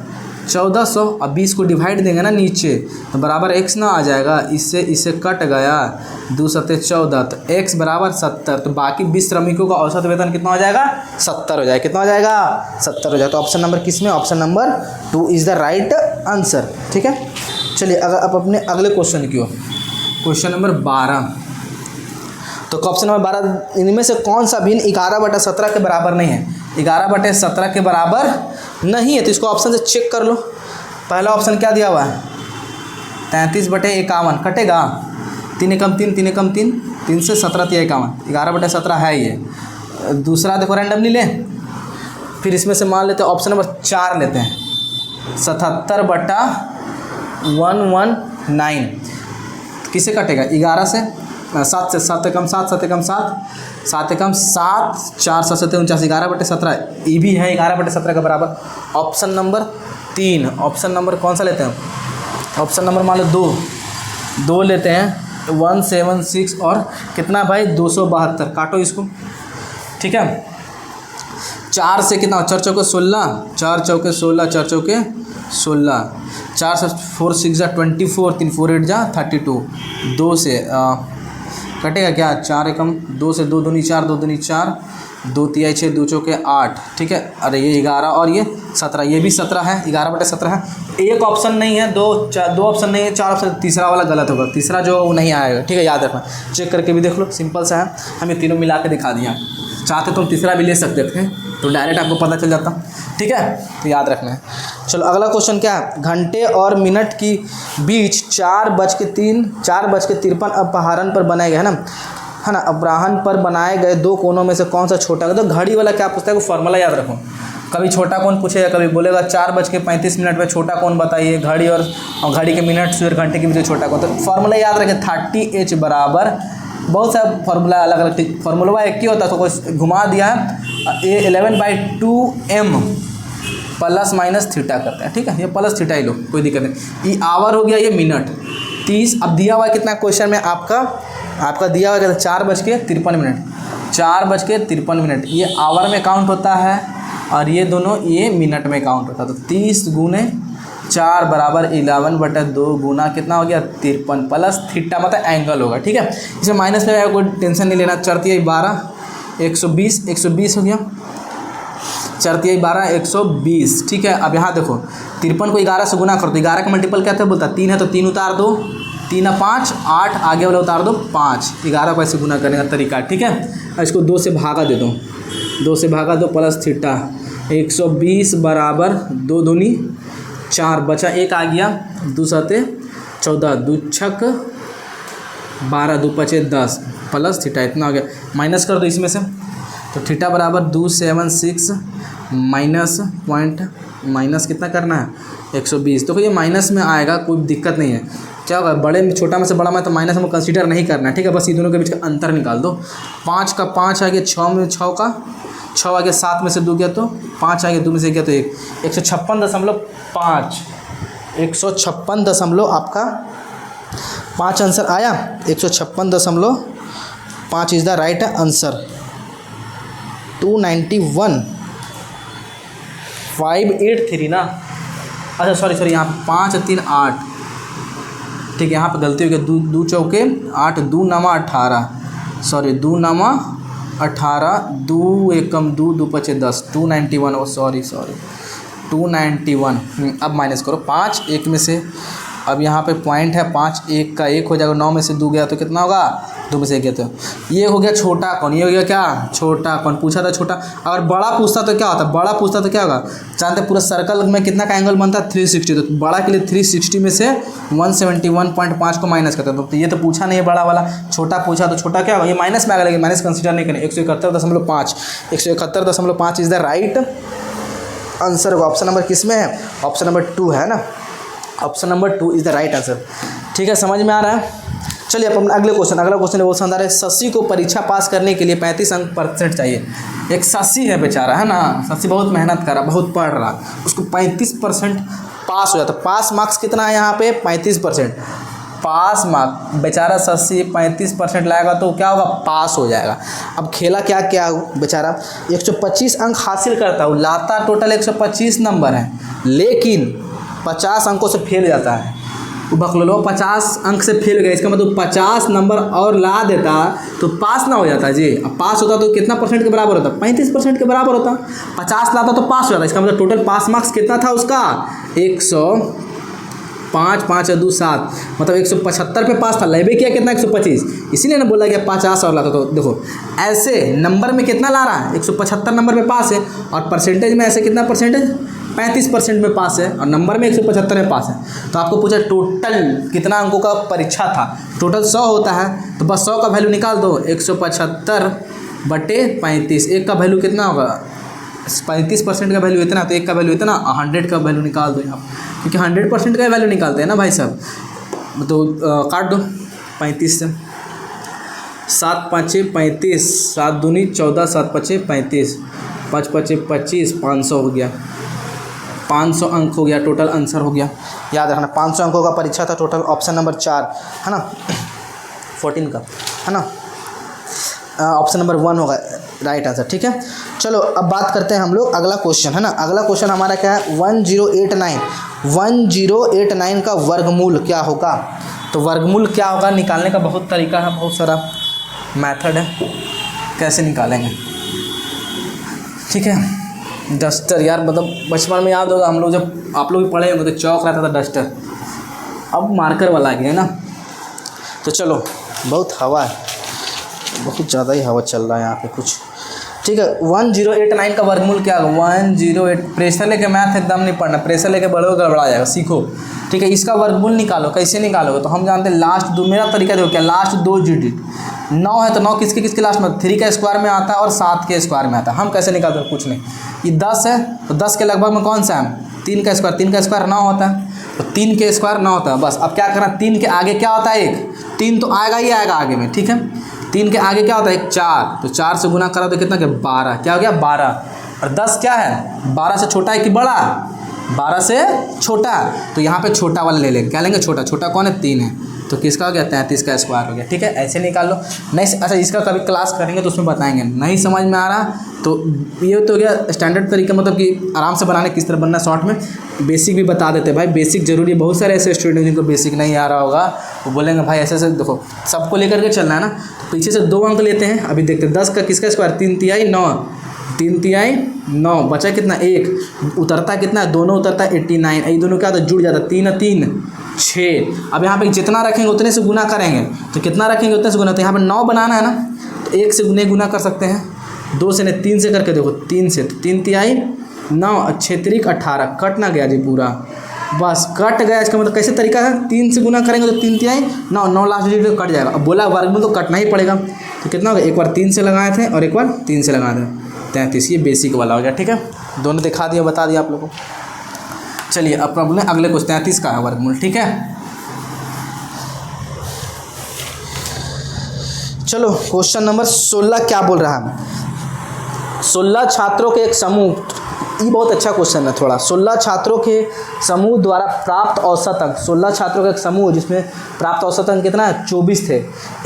[SPEAKER 1] 1400 अब 20 को डिवाइड देंगे ना नीचे तो बराबर x ना आ जाएगा, इससे इससे कट गया 2 सत्ते 14 तो x बराबर 70। तो बाकी 20 श्रमिकों का औसत वेतन कितना हो जाएगा 70 हो जाएगा। कितना हो जाएगा 70 हो जाएगा। तो ऑप्शन नंबर किस में, option number 2 is the right answer. ठीक है, चलिए अगर आप अपने अगले क्वेश्चन की ओर, क्वेश्चन नंबर 12। तो ऑप्शन नंबर 12 इनमें से कौन सा भिन्न 11/17 के बराबर नहीं है। 11/17 के बराबर नहीं है तो इसको ऑप्शन से चेक कर लो। पहला ऑप्शन क्या दिया हुआ है 33/51 कटेगा, 3 एकम 3, 3 एकम 3, 3 से 17 3 51, 11/17 है ये। दूसरा देखो रैंडमली ले, फिर इसमें से मान लेते हैं ऑप्शन नंबर 4 लेते हैं 77/119 किसे कटेगा 11 से 7 से 7 एकम 7, 7 एकम 7, 7 एकम 7, 4 7 7 49, 11/17 ये भी है 11/17 के बराबर। ऑप्शन नंबर 3, ऑप्शन नंबर कौन सा लेते हैं, ऑप्शन नंबर मान लो 2 लेते हैं 176 और कितना भाई 272 काटो इसको। ठीक है, 4 से कितना 4 चौके 16, 4 चौके 16, 4 चौके 16, 4 से 4 6 जा 24, 3 4 8 जा 32, 2 से कटेगा क्या 4 एकम 2 से 2 दूनी 4, 2 दूनी 4, 2 तिहाई 6, 2 चौके 8। ठीक है, अरे ये 11 और ये 17, ये भी 17 है 11/17 है। एक ऑप्शन नहीं है, दो ऑप्शन नहीं है, 4 ऑप्शन, तीसरा वाला गलत होगा, तीसरा जो वो नहीं आएगा। ठीक है, याद रखना, चेक करके भी देख लो, सिंपल सा है, हमें तीनों मिला के दिखा दिया। चाहते तो हम तीसरा भी ले सकते थे तो डायरेक्ट आपको पता चल जाता। ठीक है, तो याद रखना है। चलो अगला क्वेश्चन क्या है, घंटे और मिनट की बीच 4:53 अपहारण पर बनाए गए है ना अपराहन पर बनाए गए 2 कोनों में से कौन सा छोटा है। तो घड़ी वाला क्या पूछता है, वो फॉर्मूला याद रखो। कभी छोटा कौन पूछेगा, कभी बोलेगा 4:35 में छोटा कौन बताइए, घड़ी और घड़ी के मिनट से घंटे के बीच छोटा कौन। तो फॉर्मूला याद रखें 30H बराबर, बहुत सा फार्मूला अलग अलग, फार्मूला एक ही होता है तो कोई घुमा दिया है, 11/2m प्लस माइनस थीटा करते हैं। ठीक है, ये प्लस थीटा ही लो, कोई दिक्कत नहीं। ये आवर हो गया, ये मिनट 30। अब दिया हुआ है कितना क्वेश्चन में आपका दिया हुआ है 4:53, 4:53, ये आवर में काउंट होता है और ये दोनों ये मिनट में काउंट होता है। तो 30 × 4 बराबर 11/2 गुना कितना हो गया 53 प्लस थीटा मतलब एंगल होगा। ठीक है, इसमें माइनस में कोई टेंशन नहीं लेना। 4 × 12 120 हो गया, 4 × 12 120। ठीक है, अब यहाँ देखो 53 को 11 से गुना कर दो, 11 का मल्टीपल क्या था बोलता 3 है तो 3 उतार दो, 3 5 8, आगे वाला उतार दो 5, 11 को ऐसे गुना करने का तरीका। ठीक है, इसको 2 से भागा दे दो, 2 से भागा दो प्लस थीटा 120 बराबर 2 दूनी 4, बचा 1 आ गया, 2 7 14, 2 6 12, 2 5 10 प्लस थीटा इतना हो गया। माइनस कर दो इसमें से, तो थीटा बराबर 276 माइनस कितना करना है 120। तो ये माइनस में आएगा, कोई दिक्कत नहीं है। क्या होगा बड़े में छोटा में से बड़ा में तो माइनस में कंसीडर नहीं करना है। ठीक है, बस ये दोनों के बीच का अंतर निकाल दो। 5 का 5 आ गया, 6 में 6 का 6 आ गया, 7 में से 2 गया तो 5 आ गया, 2 में से गया तो 1, 156.5, 156 आपका 5 आंसर आया, 156.5 इज़ द राइट आंसर। 291 583 ना, अच्छा सॉरी यहाँ 5 3 8, ठीक है, यहाँ पे गलती हो गई, 2 चौके 8, 2 9 18, सॉरी 2 9 18, 2 एकम 2, 2 5 10, 291, ओ सॉरी 291। अब माइनस करो 5 1 में से, अब यहाँ पे पॉइंट है 5 1 का 1 हो जाएगा, 9 में से 2 गया तो कितना होगा 2 में से 1 गया तो ये हो गया छोटा कौन, ये हो गया क्या छोटा कौन। पूछा था छोटा, अगर बड़ा पूछता तो क्या होता, बड़ा पूछता तो क्या होगा, जानते पूरा सर्कल में कितना का एंगल बनता है 360, तो बड़ा के लिए 360 में से 171.5 को माइनस करते हैं। तो ये तो पूछा नहीं है बड़ा वाला, छोटा पूछा तो छोटा क्या होगा, ये माइनस में आएगा, लेकिन माइनस कंसिडर नहीं करें। 171.5 171.5 is the right answer. Option number किस में है, ऑप्शन नंबर 2 है ना, option number 2 is the right answer. ठीक है, समझ में आ रहा है। चलिए अपन अगला क्वेश्चन बहुत शानदार है। शशि को परीक्षा पास करने के लिए 35% चाहिए। एक शशि है बेचारा, है ना, शशि बहुत मेहनत कर रहा, बहुत पढ़ रहा, उसको 35% पास हो जाता। पास मार्क्स कितना है यहाँ पे 35%, पास मार्क बेचारा शशि 35% लाएगा तो क्या होगा, पास हो जाएगा। अब खेला क्या क्या बेचारा 125 अंक हासिल करता है, लाता टोटल 125 नंबर है, लेकिन 50 अंकों से फेल जाता है, वो बकलोलो 50 अंक से फेल गया, इसका मतलब 50 नंबर और ला देता तो पास ना हो जाता जी। अब पास होता तो कितना परसेंट के बराबर होता, 35% के बराबर होता। 50 लाता तो पास हो जाता, इसका मतलब टोटल पास मार्क्स कितना था उसका 105, 5 और 2 7, मतलब 175 पे पास था। लेबे किया कितना 125, इसीलिए ना बोला गया 50 और लाता। तो देखो ऐसे नंबर में कितना ला रहा है 175 नंबर पे पास है, और परसेंटेज में ऐसे कितना परसेंटेज 35% में पास है, और नंबर में 175 में पास है। तो आपको पूछा टोटल कितना अंकों का परीक्षा था, टोटल 100 होता है, तो बस 100 का वैल्यू निकाल दो 175/35। एक का वैल्यू कितना होगा 35% का वैल्यू इतना, तो एक का वैल्यू इतना, 100 का वैल्यू निकाल दो यहाँ, क्योंकि 100% का वैल्यू निकालते हैं ना भाई साहब। तो काट दो 35 से, 7 5 35, 7 दूनी 14, 7 5 35, 5 5 25, 500 हो गया, 500 अंक हो गया, टोटल आंसर हो गया। याद रखना 500 अंकों का परीक्षा था टोटल, ऑप्शन नंबर 4 है ना 14 का है ना, ऑप्शन नंबर 1 होगा राइट आंसर। ठीक है, चलो अब बात करते हैं हम लोग अगला क्वेश्चन है ना। अगला क्वेश्चन हमारा क्या है 1089 का वर्गमूल क्या होगा। तो वर्गमूल क्या होगा निकालने का बहुत तरीका है, बहुत सारा मेथड है, कैसे निकालेंगे। ठीक है, डस्टर यार मतलब बचपन में याद होगा हम लोग जब आप लोग भी पढ़े होंगे तो चौक रहता था डस्टर, अब मार्कर वाला आ गया है ना। तो चलो बहुत हवा है, बहुत ज़्यादा ही हवा चल रहा है यहाँ पे कुछ। ठीक है 1089 का वर्गमूल क्या होगा 108। प्रेशर लेके मैथ एकदम नहीं पढ़ना, प्रेशर लेके बड़े गड़बड़ा जाएगा, सीखो। ठीक है, इसका वर्गमूल निकालो, कैसे निकालोगे तो हम जानते हैं लास्ट दो, मेरा तरीका देखो क्या, लास्ट 2 डिजिट 9 है तो 9 किसके किसके लास्ट में 3 का स्क्वायर में आता है और 7 के स्क्वायर में आता है। हम कैसे निकालते हैं कुछ नहीं, ये 10 है तो 10 के लगभग में कौन सा है 3 का स्क्वायर 9 होता है, तो 3 के स्क्वायर 9 होता है। बस अब क्या करना 3 के आगे क्या होता है 1, 3 तो आएगा ही आएगा आगे में। ठीक है, 3 के आगे क्या होता है 1 4, तो 4 से गुना करा तो कितना क्या 12, क्या हो गया 12। और 10 क्या है 12 से छोटा है कि बड़ा, 12 से छोटा, तो यहाँ पे छोटा वाला ले लेंगे, क्या लेंगे छोटा, छोटा कौन है 3 है, तो किसका हो गया 33 का स्क्वायर हो गया। ठीक है, ऐसे निकाल लो। नहीं अच्छा इसका कभी क्लास करेंगे तो उसमें बताएंगे, नहीं समझ में आ रहा तो ये तो हो गया स्टैंडर्ड तरीका, मतलब कि आराम से बनाने किस तरह बनना, शॉर्ट में बेसिक भी बता देते भाई, बेसिक जरूरी है। बहुत सारे ऐसे स्टूडेंट जिनको बेसिक नहीं आ रहा होगा वो बोलेंगे भाई ऐसे ऐसे, देखो सबको लेकर के चलना है ना। तो पीछे से 2 अंक लेते हैं, अभी देखते हैं 10 का किसका स्क्वायर 3 तिहाई 9, 3 तिहाई 9, बचा कितना 1, उतरता कितना है दोनों उतरता है 89, ये दोनों क्या होता है जुड़ जाता है 3 3 6। अब यहाँ पे जितना रखेंगे उतने से गुना करेंगे, तो कितना रखेंगे उतने से गुना, तो यहाँ पे 9 बनाना है ना, तो 1 से गुना कर सकते हैं, 2 से नहीं 3 से करके देखो, 3 से, तो 3 तिहाई 9, 6 3 18, कट ना गया जी पूरा, बस कट गया। इसका मतलब कैसे तरीका है 3 से गुना करेंगे तो 3 तिहाई 9, 9 लास्ट डिजिट कट जाएगा। अब बोला वर्गमूल तो कटना ही पड़ेगा, तो कितना होगा, एक बार 3 से लगाए थे और एक बार 3 से लगाए थे 33, ये बेसिक वाला हो गया। ठीक है, दोनों दिखा दिया बता दिया आप लोगों को। चलिए अब प्रॉब्लम अगले कुछ 33 का है वर्गमूल। ठीक है, चलो क्वेश्चन नंबर 16 क्या बोल रहा है 16 छात्रों के एक समूह, ये बहुत अच्छा क्वेश्चन है थोड़ा। 16 छात्रों के समूह द्वारा प्राप्त औसत अंक, 16 छात्रों का एक समूह जिसमें प्राप्त औसत अंक कितना है 24 थे।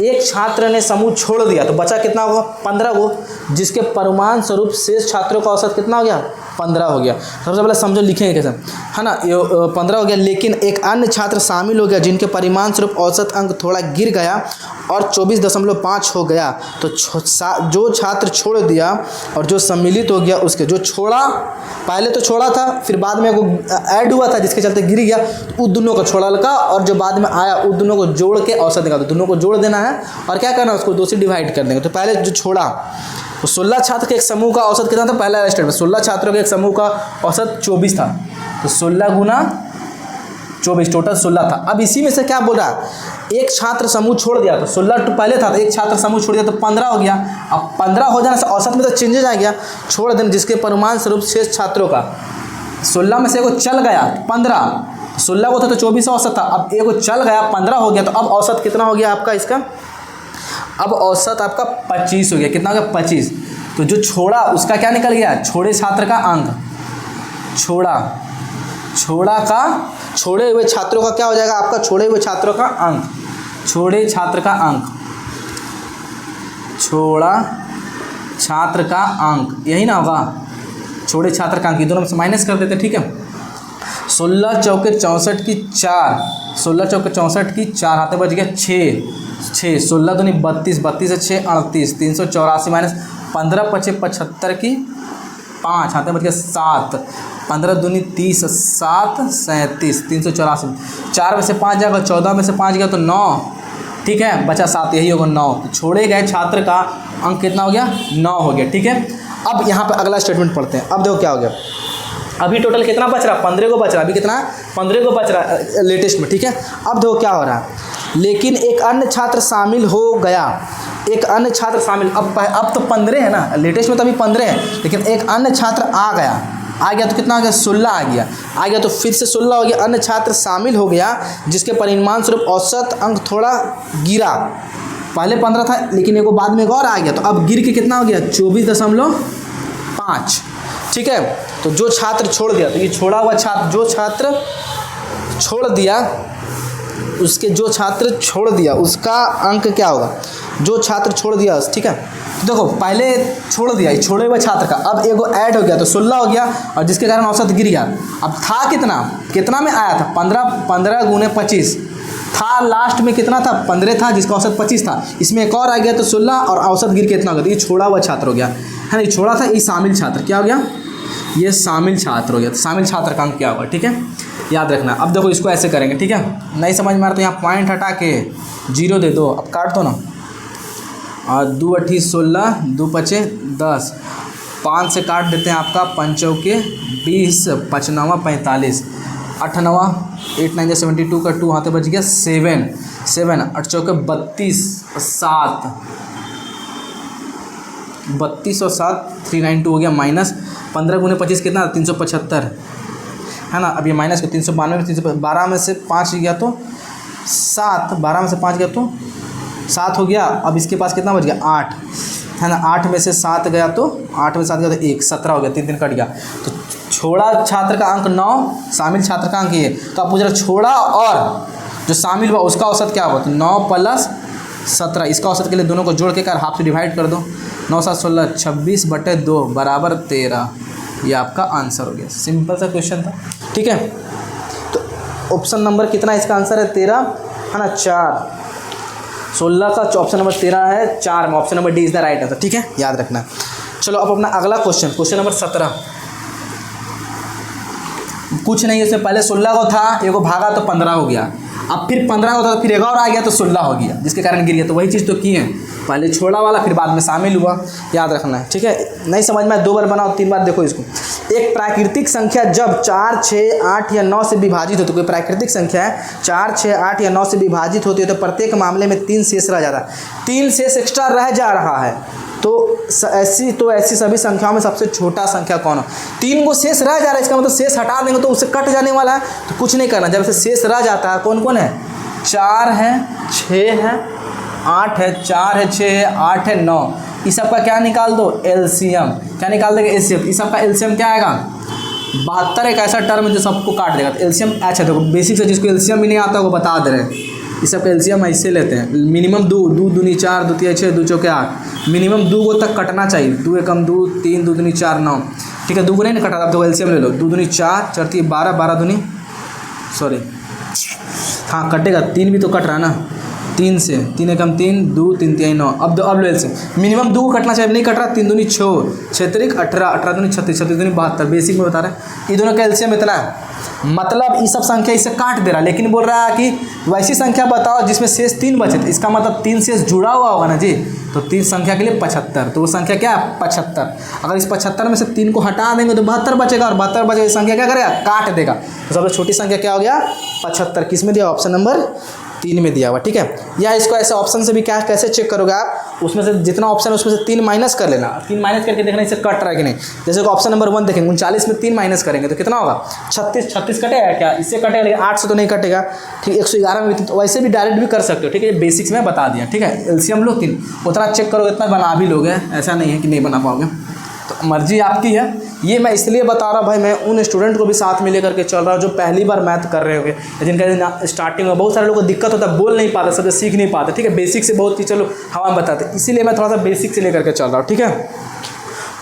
[SPEAKER 1] एक छात्र ने समूह छोड़ दिया तो बचा कितना होगा 15 को, जिसके परिमाण स्वरूप शेष छात्रों का औसत कितना हो गया 15 हो गया। सबसे पहले समझो लिखेंगे कैसे है ना, ये 15 हो गया, लेकिन एक अन्य छात्र शामिल हो गया जिनके परिमाण स्वरूप औसत अंक थोड़ा गिर गया और 24.5 हो गया। तो जो छात्र छोड़ दिया और जो सम्मिलित हो गया उसके, जो छोड़ा पहले तो छोड़ा था फिर बाद में वो ऐड हुआ था जिसके चलते गिर गया, तो उस दोनों को छोड़ा लगा और जो बाद में आया उस दोनों को जोड़ के औसत निकाल, तो दोनों को जोड़ देना है और क्या करना है उसको 2 से डिवाइड कर देंगे। तो पहले जो छोड़ा तो 16 छात्र के एक समूह का औसत कितना था, पहला स्टेप में 16 छात्रों के एक समूह का औसत 24 था, तो 16 गुना 24 टोटल 16 था। अब इसी में से क्या बोल रहा है, एक छात्र समूह छोड़ दिया तो 16 तो पहले था, तो एक छात्र समूह छोड़ दिया तो 15 हो गया। अब 15 हो जाने से औसत में तो चेंजेज आ गया, छोड़ देना जिसके परिमाण स्वरूप शेष छात्रों का 16 में से एगो चल गया 15, 16 को था तो 24 औसत था, अब एगो चल गया 15 हो गया, तो अब औसत कितना हो गया आपका इसका, अब औसत आपका 25 हो गया। कितना हो गया 25। तो जो छोड़ा उसका क्या निकल गया, छोड़े छात्र का अंक, छोड़े हुए छात्रों का क्या हो जाएगा आपका, छोड़े हुए छात्रों का अंक, छोड़े छात्र का अंक, छोड़ा छात्र का अंक, यही ना होगा छोड़े छात्र का अंक, ये दोनों में से माइनस कर देते। ठीक है, 16 चौके 64 की 4, 16 चौके 64 की 4 हाथे बच गया 6, 16 दूनी 32, 32 से 6 38, 384 माइनस 15 पचे 75 की 5 हाथे बच गया 7, 15 दूनी 30, 7 37, 384, 4 में से 5 जाएगा, 14 में से 5 गया तो 9, ठीक है, बचा 7, यही होगा 9। तो छोड़े गए छात्र का अंक कितना हो गया, 9 हो गया, ठीक है। अब यहाँ पे अगला स्टेटमेंट पढ़ते हैं। अब देखो क्या हो गया, अभी टोटल कितना बच रहा, 15 को बच रहा, अभी कितना 15 को बच रहा लेटेस्ट में, ठीक है। अब देखो क्या हो रहा है, लेकिन एक अन्य छात्र शामिल हो गया, एक अन्य छात्र शामिल, अब तो 15 है ना, लेटेस्ट में तो अभी 15 है, लेकिन एक अन्य छात्र आ गया तो कितना आ गया, 16 आ गया तो फिर से 16 हो गया। अन्य छात्र शामिल हो गया जिसके परिणाम स्वरूप औसत अंक थोड़ा गिरा, पहले 15 था लेकिन एगो बाद में एक और आ गया, तो अब गिर के कितना हो गया, 24.5, ठीक है। तो जो छात्र छोड़ दिया, तो ये छोड़ा हुआ छात्र, जो छात्र छोड़ दिया उसका अंक क्या होगा, जो छात्र छोड़ दिया, ठीक है। तो देखो पहले छोड़ दिया, छोड़े हुए छात्र का, अब एगो ऐड हो गया तो 16 हो गया, और जिसके कारण औसत गिर गया। अब था कितना में आया था, 15 गुने 25 था, लास्ट में कितना था, 15 था, जिसका औसत 25 था, इसमें एक और आ गया तो 16, और औसत गिर के इतना हो गया, तो ये छोड़ा हुआ छात्र हो गया, है ना। ये छोड़ा था, ये शामिल छात्र क्या हो गया, ये शामिल छात्र हो गया। तो शामिल छात्र का अंक क्या होगा, ठीक है, याद रखना। अब देखो इसको ऐसे करेंगे, ठीक है, नहीं समझ में आ रहा तो यहाँ पॉइंट हटा के 0 दे दो, अब काट दो ना, और 2 8 16, 2 5 10, 5 से काट देते हैं आपका 5 चौके 20, 5 9 45, 8 9 8 9 72 का 2 हाथे बच गया 7, 8 चौके 32, 7 32 और 7 392 हो गया, माइनस 15 गुने 25 कितना 375, है ना। अब ये माइनस को 392 में 312 में से 5 गया तो 7, 12 में से 5 गया तो 7 हो गया। अब इसके पास कितना बच गया 8, है ना, 8 में से 7 गया तो 8 में 7 गया तो 1, 17 हो गया, 3 कट गया। तो छोड़ा छात्र का अंक 9, शामिल छात्र का अंक ये। तो आप पूछ रहे छोड़ा और जो शामिल हुआ उसका औसत क्या होगा, तो 9 + 17, इसका औसत के लिए दोनों को जोड़ के कर हाफ से डिवाइड कर दो, 9 7 16, 26/2 बराबर 13, ये आपका आंसर हो गया। सिंपल सा क्वेश्चन था, ठीक है। तो ऑप्शन नंबर कितना इसका आंसर है, 13, है ना, 4, 16 का ऑप्शन नंबर 13 है, 4 में option number D is the right answer, ठीक है, याद रखना। चलो अब अपना अगला क्वेश्चन नंबर 17, कुछ नहीं, इसमें पहले 16 को था, एगो भागा तो 15 हो गया, अब फिर 15 होता, फिर एक और आ गया तो 16 हो गया, जिसके कारण गिर गया। तो वही चीज़ तो की है, पहले छोड़ा वाला फिर बाद में शामिल हुआ, याद रखना है, ठीक है। नहीं समझ में 2 बार बनाओ, 3 बार देखो इसको। एक प्राकृतिक संख्या जब 4 6 8 या 9 से विभाजित हो, तो कोई प्राकृतिक संख्या है 4 6 8 या 9 से विभाजित होती है, तो प्रत्येक मामले में 3 शेष रह जाता है, 3 शेष एक्स्ट्रा रह जा रहा है। तो ऐसी सभी संख्याओं में सबसे छोटा संख्या कौन हो, 3 को शेष रह जा रहा है, इसका मतलब शेष हटा देंगे तो उससे कट जाने वाला है, तो कुछ नहीं करना। जब से शेष रह जाता है, कौन कौन है, 4 है, 6 है, 8 है, 4 है, 6 है, 8 है, 9, इस सब का क्या निकाल दो, एलसीएम। क्या निकाल देगा, एलसीएम। इस सब का एलसीएम क्या आएगा, 72 एक ऐसा टर्म है जो सबको काट देगा, तो एलसीएम। अच्छा देखो बेसिक से जिसको एलसीएम भी नहीं आता वो बता दे रहे हैं, इस सब का एलसीएम ऐसे लेते हैं, मिनिमम 2 दूनी 4, 2 3 6, 2 चौके 8, मिनिमम 2 को तक कटना चाहिए, 2 एकम 2, 3 2 दूनी 4 9, ठीक है, 2 को नहीं कटा, आप देखो एलसीएम ले लो, 2 दूनी 4, 4 3 12, 12 दूनी सॉरी हाँ कटेगा, 3 भी तो कट रहा है ना, 3 से 3 एकम 3, 2 3 3 9, अब लो एलसीएम, मिनिमम 2 को कटना चाहिए, नहीं कट रहा, 3 दूनी 6, 6 3 18, 18 दूनी 36, 36 दूनी 72, बेसिक में बता रहे हैं, ये दोनों का एलसीएम इतना है। मतलब ये सब संख्या इससे काट दे रहा है, लेकिन बोल रहा है कि वैसी संख्या बताओ जिसमें शेष 3 बचे, तो इसका मतलब 3 शेष जुड़ा हुआ होगा ना जी, तो 3 संख्या के लिए 75, तो वो संख्या क्या है 75। अगर इस 75 में से 3 को हटा देंगे तो 72 बचेगा, और 72 बचेगा, संख्या क्या करेगा, काट देगा। तो सबसे छोटी संख्या क्या हो गया 75, किस में दिया, ऑप्शन नंबर 3 में दिया हुआ, ठीक है। या इसको ऐसे ऑप्शन से भी क्या कैसे चेक करोगे आप, उसमें से जितना ऑप्शन है उसमें से 3 माइनस कर लेना, 3 माइनस करके देखना इससे कट रहा है कि नहीं। जैसे कि ऑप्शन नंबर 1 देखेंगे, 39 में 3 माइनस करेंगे तो कितना होगा 36, 36 कटेगा क्या, इससे कटेगा, लेकिन 8 से तो नहीं कटेगा, ठीक है। 111 में भी, तो वैसे भी डायरेक्ट भी कर सकते हो, ठीक है, बेसिक्स में बता दिया, ठीक है। एलसीएम लो 3, उतना चेक करोगे इतना बना भी लोगे, ऐसा नहीं है कि नहीं बना पाओगे, तो मर्जी आपकी है। ये मैं इसलिए बता रहा भाई, मैं उन स्टूडेंट को भी साथ में लेकर के चल रहा हूँ जो पहली बार मैथ कर रहे होंगे, जिनका स्टार्टिंग में बहुत सारे लोगों को दिक्कत होता है, बोल नहीं पाते, सब सीख नहीं पाते, ठीक है। बेसिक से बहुत चीज़ चलो हवा में बताते, इसीलिए मैं थोड़ा सा बेसिक से लेकर के चल रहा हूँ, ठीक है।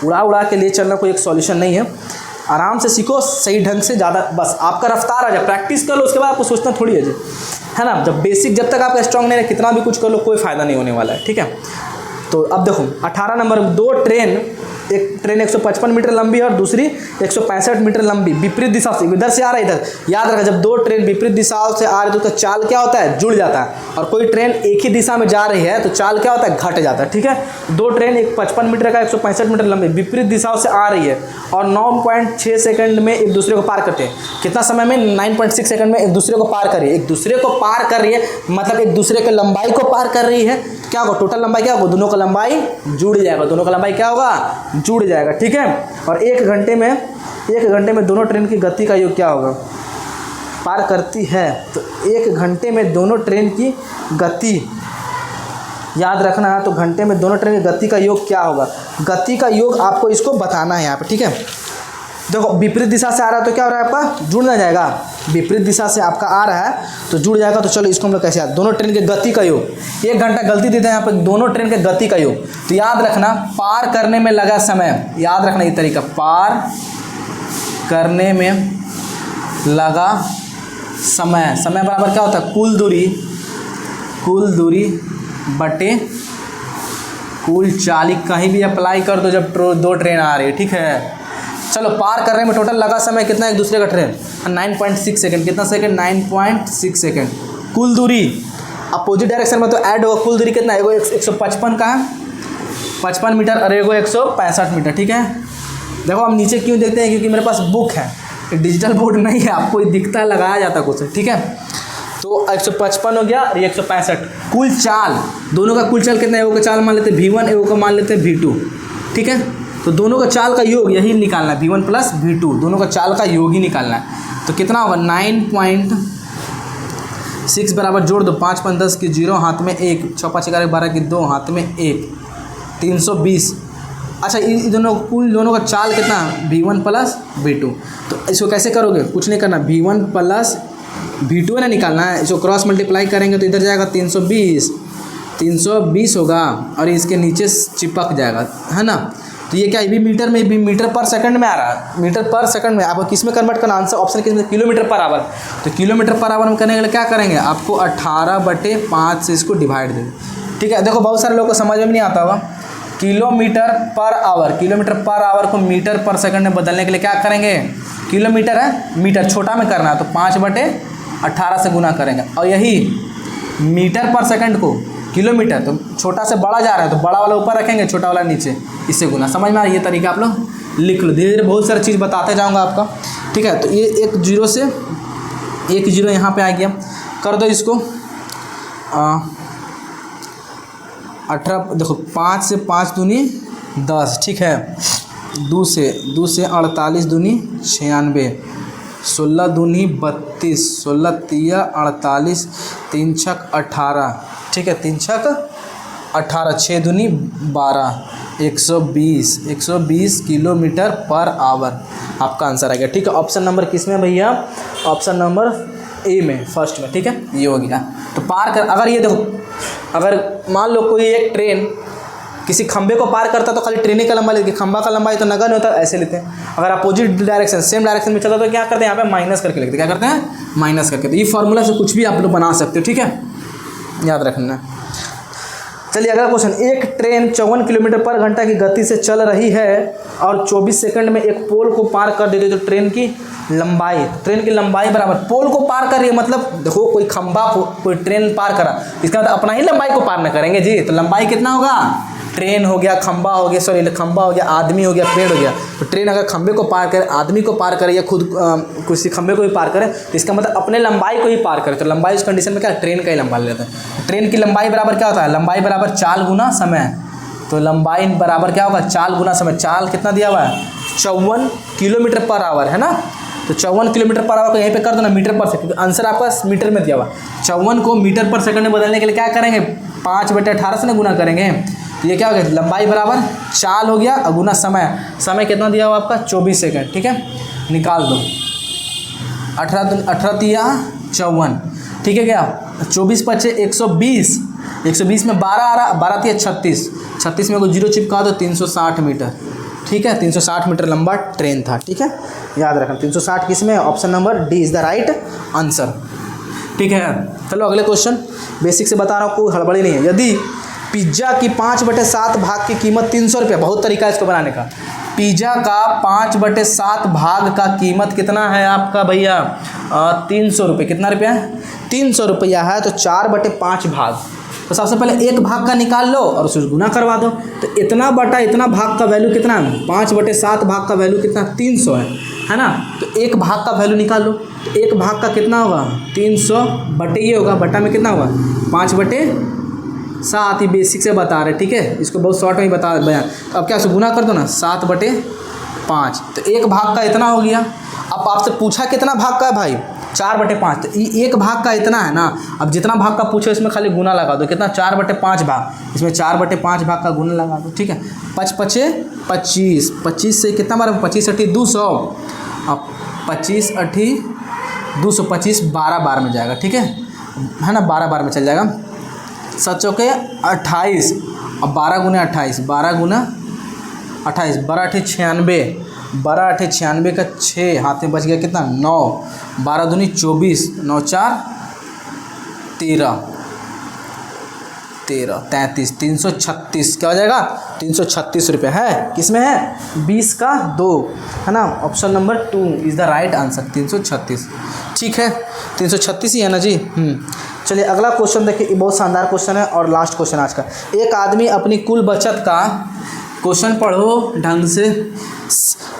[SPEAKER 1] उड़ा के लिए चलना कोई एक सॉल्यूशन नहीं है, आराम से सीखो सही ढंग से, ज़्यादा बस आपका रफ्तार आ जाए, प्रैक्टिस कर लो, उसके बाद आपको सोचना थोड़ी है ना। जब बेसिक जब तक आपका स्ट्रांग नहीं है, कितना भी कुछ कर लो कोई फ़ायदा नहीं होने वाला है, ठीक है। तो अब देखो 18 नंबर, दो ट्रेन, एक ट्रेन 155 मीटर लंबी है और दूसरी 165 मीटर लंबी, विपरीत दिशा से, इधर से आ रहा है इधर। याद रखा, जब दो ट्रेन विपरीत दिशाओं से आ रही है तो उसका चाल क्या होता है, जुड़ जाता है। और कोई ट्रेन एक ही दिशा में जा रही है तो चाल क्या होता है, घट जाता है, ठीक है। दो ट्रेन एक 55 मीटर का 165 मीटर लंबी विपरीत दिशाओं से आ रही है और 9.6 सेकंड में एक दूसरे को पार करते हैं। कितना समय में, 9.6 सेकंड में एक दूसरे को पार कर रही है। एक दूसरे को पार कर रही है मतलब एक दूसरे के लंबाई को पार कर रही है। क्या होगा, टोटल लंबाई क्या होगा, दोनों का लंबाई जुड़ जाएगा, दोनों का लंबाई क्या होगा, जुड़ जाएगा, ठीक है। और एक घंटे में दोनों ट्रेन की गति का योग क्या होगा, पार करती है तो एक घंटे में दोनों ट्रेन की गति, याद रखना है। तो घंटे में दोनों ट्रेन की गति का योग क्या होगा, गति का योग आपको इसको बताना है यहाँ पे, ठीक है। देखो विपरीत दिशा से आ रहा है तो क्या हो रहा है, आपका जुड़ ना जाएगा, विपरीत दिशा से आपका आ रहा है तो जुड़ जाएगा। तो चलो इसको हम लोग कैसे याद, दोनों ट्रेन के गति का योग, एक घंटा गलती देते हैं यहाँ पर, दोनों ट्रेन के गति का योग। तो याद रखना, पार करने में लगा समय, याद रखना ये तरीका, पार करने में लगा समय, समय बराबर क्या होता है, कुल दूरी बटे कुल चाल। कहीं भी अप्लाई कर दो जब दो ट्रेन आ रही है, ठीक है। चलो पार करने में टोटल लगा समय कितना, एक दूसरे का ट्रेन 9.6 सेकंड, कितना सेकंड, 9.6 सेकंड। कुल दूरी अपोजिट डायरेक्शन में तो ऐड होगा, कुल दूरी कितना है, 155 का है, 55 मीटर और एगो 165 मीटर, ठीक है। देखो हम नीचे क्यों देखते हैं, क्योंकि मेरे पास बुक है, डिजिटल बोर्ड नहीं है, आपको दिखता लगाया जाता कुछ, ठीक है। तो 155 हो गया और ये 165। कुल चाल, दोनों का कुल चाल कितना है, एगो का चाल मान लेते हैं V1, एगो का मान लेते हैं V2, ठीक है। तो दोनों का चाल का योग यही निकालना है, V1 प्लस V2, दोनों का चाल का योग ही निकालना है। तो कितना होगा, 9.6 बराबर जोड़ दो, 5 5 10 की 0, हाथ में 1, 6 5 11 12 की 2, हाथ में 1, 320। अच्छा ये दोनों कुल दोनों का चाल कितना, V1 प्लस V2। तो इसको कैसे करोगे, कुछ नहीं करना, V1 प्लस V2 है ना निकालना है, इसको क्रॉस मल्टीप्लाई करेंगे तो इधर जाएगा 320 होगा और इसके नीचे चिपक जाएगा, है ना। तो ये क्या, ये भी मीटर में, भी मीटर पर सेकंड में आ रहा है, मीटर पर सेकंड में। आपको किस में कन्वर्ट करना, आंसर ऑप्शन किस में, किलोमीटर पर आवर। तो किलोमीटर पर आवर में करने के लिए क्या करेंगे, आपको 18/5 से इसको डिवाइड दे, ठीक है। देखो बहुत सारे लोगों को समझ में नहीं आता होगा, किलोमीटर पर आवर को मीटर पर सेकंड में बदलने के लिए क्या करेंगे, किलोमीटर है, मीटर छोटा में करना है तो 5/18 से गुना करेंगे। और यही मीटर पर सेकंड को किलोमीटर, तो छोटा से बड़ा जा रहा है तो बड़ा वाला ऊपर रखेंगे, छोटा वाला नीचे, इससे गुना। समझ में आ रहा है, ये तरीका आप लोग लिख लो, धीरे धीरे बहुत सारी चीज़ बताते जाऊंगा आपका, ठीक है। तो ये एक जीरो से एक जीरो यहाँ पे आ गया, कर दो इसको 18, देखो 5 से 5 दूनी 10, ठीक है। 2 से 48 दूनी 96, 16 दूनी 32, 16 तिया 48, 3 छक 18, ठीक है, 3 छक 18, 6 दूनी 12, 120 किलोमीटर पर आवर आपका आंसर आ गया, ठीक है। ऑप्शन नंबर किस में भैया, ऑप्शन नंबर ए में, फर्स्ट में, ठीक है, ये हो गया। तो पार कर, अगर ये देखो, अगर मान लो कोई एक ट्रेन किसी खंबे को पार करता तो खाली ट्रेन का लंबाई लेते, खंबा का लंबाई तो नगर नहीं होता, ऐसे लेते हैं। अगर अपोजिट डायरेक्शन सेम डायरेक्शन में चलता तो क्या करते हैं, यहाँ पे माइनस करके लिखते, क्या करते हैं, माइनस करके। तो ये फार्मूला से कुछ भी आप लोग बना सकते हो, ठीक है, याद रखना। चलिए अगला क्वेश्चन, एक ट्रेन 54 किलोमीटर पर घंटा की गति से चल रही है और 24 सेकंड में एक पोल को पार कर देती है, तो ट्रेन की लंबाई बराबर, पोल को पार कर रही है मतलब देखो कोई खंबा कोई ट्रेन पार करा, इसका मतलब अपना ही लंबाई को पार न करेंगे जी। तो लंबाई कितना होगा, ट्रेन हो गया, खंबा हो गया, सॉरी खंबा हो गया, आदमी हो गया, पेड़ हो गया। तो ट्रेन अगर खंबे को पार करे, आदमी को पार करे या खुद किसी खंबे को भी पार करे, तो इसका मतलब अपने लंबाई को ही पार करे। तो लंबाई उस कंडीशन में क्या, ट्रेन का ही लंबाई लेते हैं। ट्रेन की लंबाई बराबर क्या होता है, लंबाई बराबर चाल गुना समय। तो लंबाई बराबर क्या होगा, चाल गुना समय। चाल कितना दिया हुआ है, 54 किलोमीटर पर आवर, है ना। तो 54 किलोमीटर पर आवर को यहीं पे कर दो ना, मीटर पर सेकंड। आंसर आपका मीटर में दिया हुआ। 54 को मीटर पर सेकंड में बदलने के लिए क्या करेंगे, 5/18 से ना गुना करेंगे। तो ये क्या हो गया, लंबाई बराबर चाल हो गया और गुना समय। समय कितना दिया हुआ आपका, 24 सेकंड, ठीक है, निकाल दो। 18 तिया 54, ठीक है, क्या 24 × 5 = 120, 120 में 12 आ रहा, 12 तिया 36, 36 में कोई जीरो चिपका दो, 360 मीटर, ठीक है, 360 मीटर लंबा ट्रेन था। ठीक है, याद रखना 360 किस में, option number D is the right answer. ठीक है, चलो अगले क्वेश्चन, बेसिक से बता रहा हूँ, कोई हड़बड़ी नहीं है। यदि पिज्ज़ा की 5/7 भाग की कीमत 300 रुपये, बहुत तरीका है इसको बनाने का। पिज़्ज़ा का 5/7 भाग का कीमत कितना है आपका भैया, 300 रुपये। कितना रुपया है, 300 रुपया है। तो 4/5 भाग, तो सबसे पहले एक भाग का निकाल लो और उसे गुना करवा दो। तो इतना बटा इतना भाग का वैल्यू कितना है, 5/7 भाग का वैल्यू कितना, 300 है ना। तो एक भाग का वैल्यू निकाल लो। तो एक भाग का कितना होगा, 300 बटे ये होगा, बटा में कितना होगा, 5/7। ही बेसिक से बता रहे, ठीक है, इसको बहुत शॉर्ट में ही बता बयान। तो अब क्या गुना कर दो ना, 7/5। तो एक भाग का इतना हो गया। अब आपसे पूछा कितना भाग का है भाई, 4/5। तो एक भाग का इतना है ना। अब जितना भाग का पूछो इसमें खाली गुना लगा दो, कितना, 4/5 भाग, इसमें 4/5 भाग का गुना लगा दो। ठीक है, 5×5 = 25, 25 से कितना बार, 25 × 8 = 200। अब 25 × 8 = 200, 25 12 बार में जाएगा। ठीक है ना, 12 बार में चल जाएगा। 7 चौके 28, अब 12 × 28, 12 × 28, 12 × 8 = 96, 12 × 8 = 96 का 6 हाथ में बच गया, कितना, 9, 12 दूनी 24, 9 4 13, 33, 336 क्या हो जाएगा, 336 रुपये है। किसमें है, 20 का 2, है ना। Option number 2 is the right answer, 336। ठीक है, 336 ही है ना जी। चलिए अगला क्वेश्चन देखिए, ये बहुत शानदार क्वेश्चन है और लास्ट क्वेश्चन आज का। एक आदमी अपनी कुल बचत का, क्वेश्चन पढ़ो ढंग से।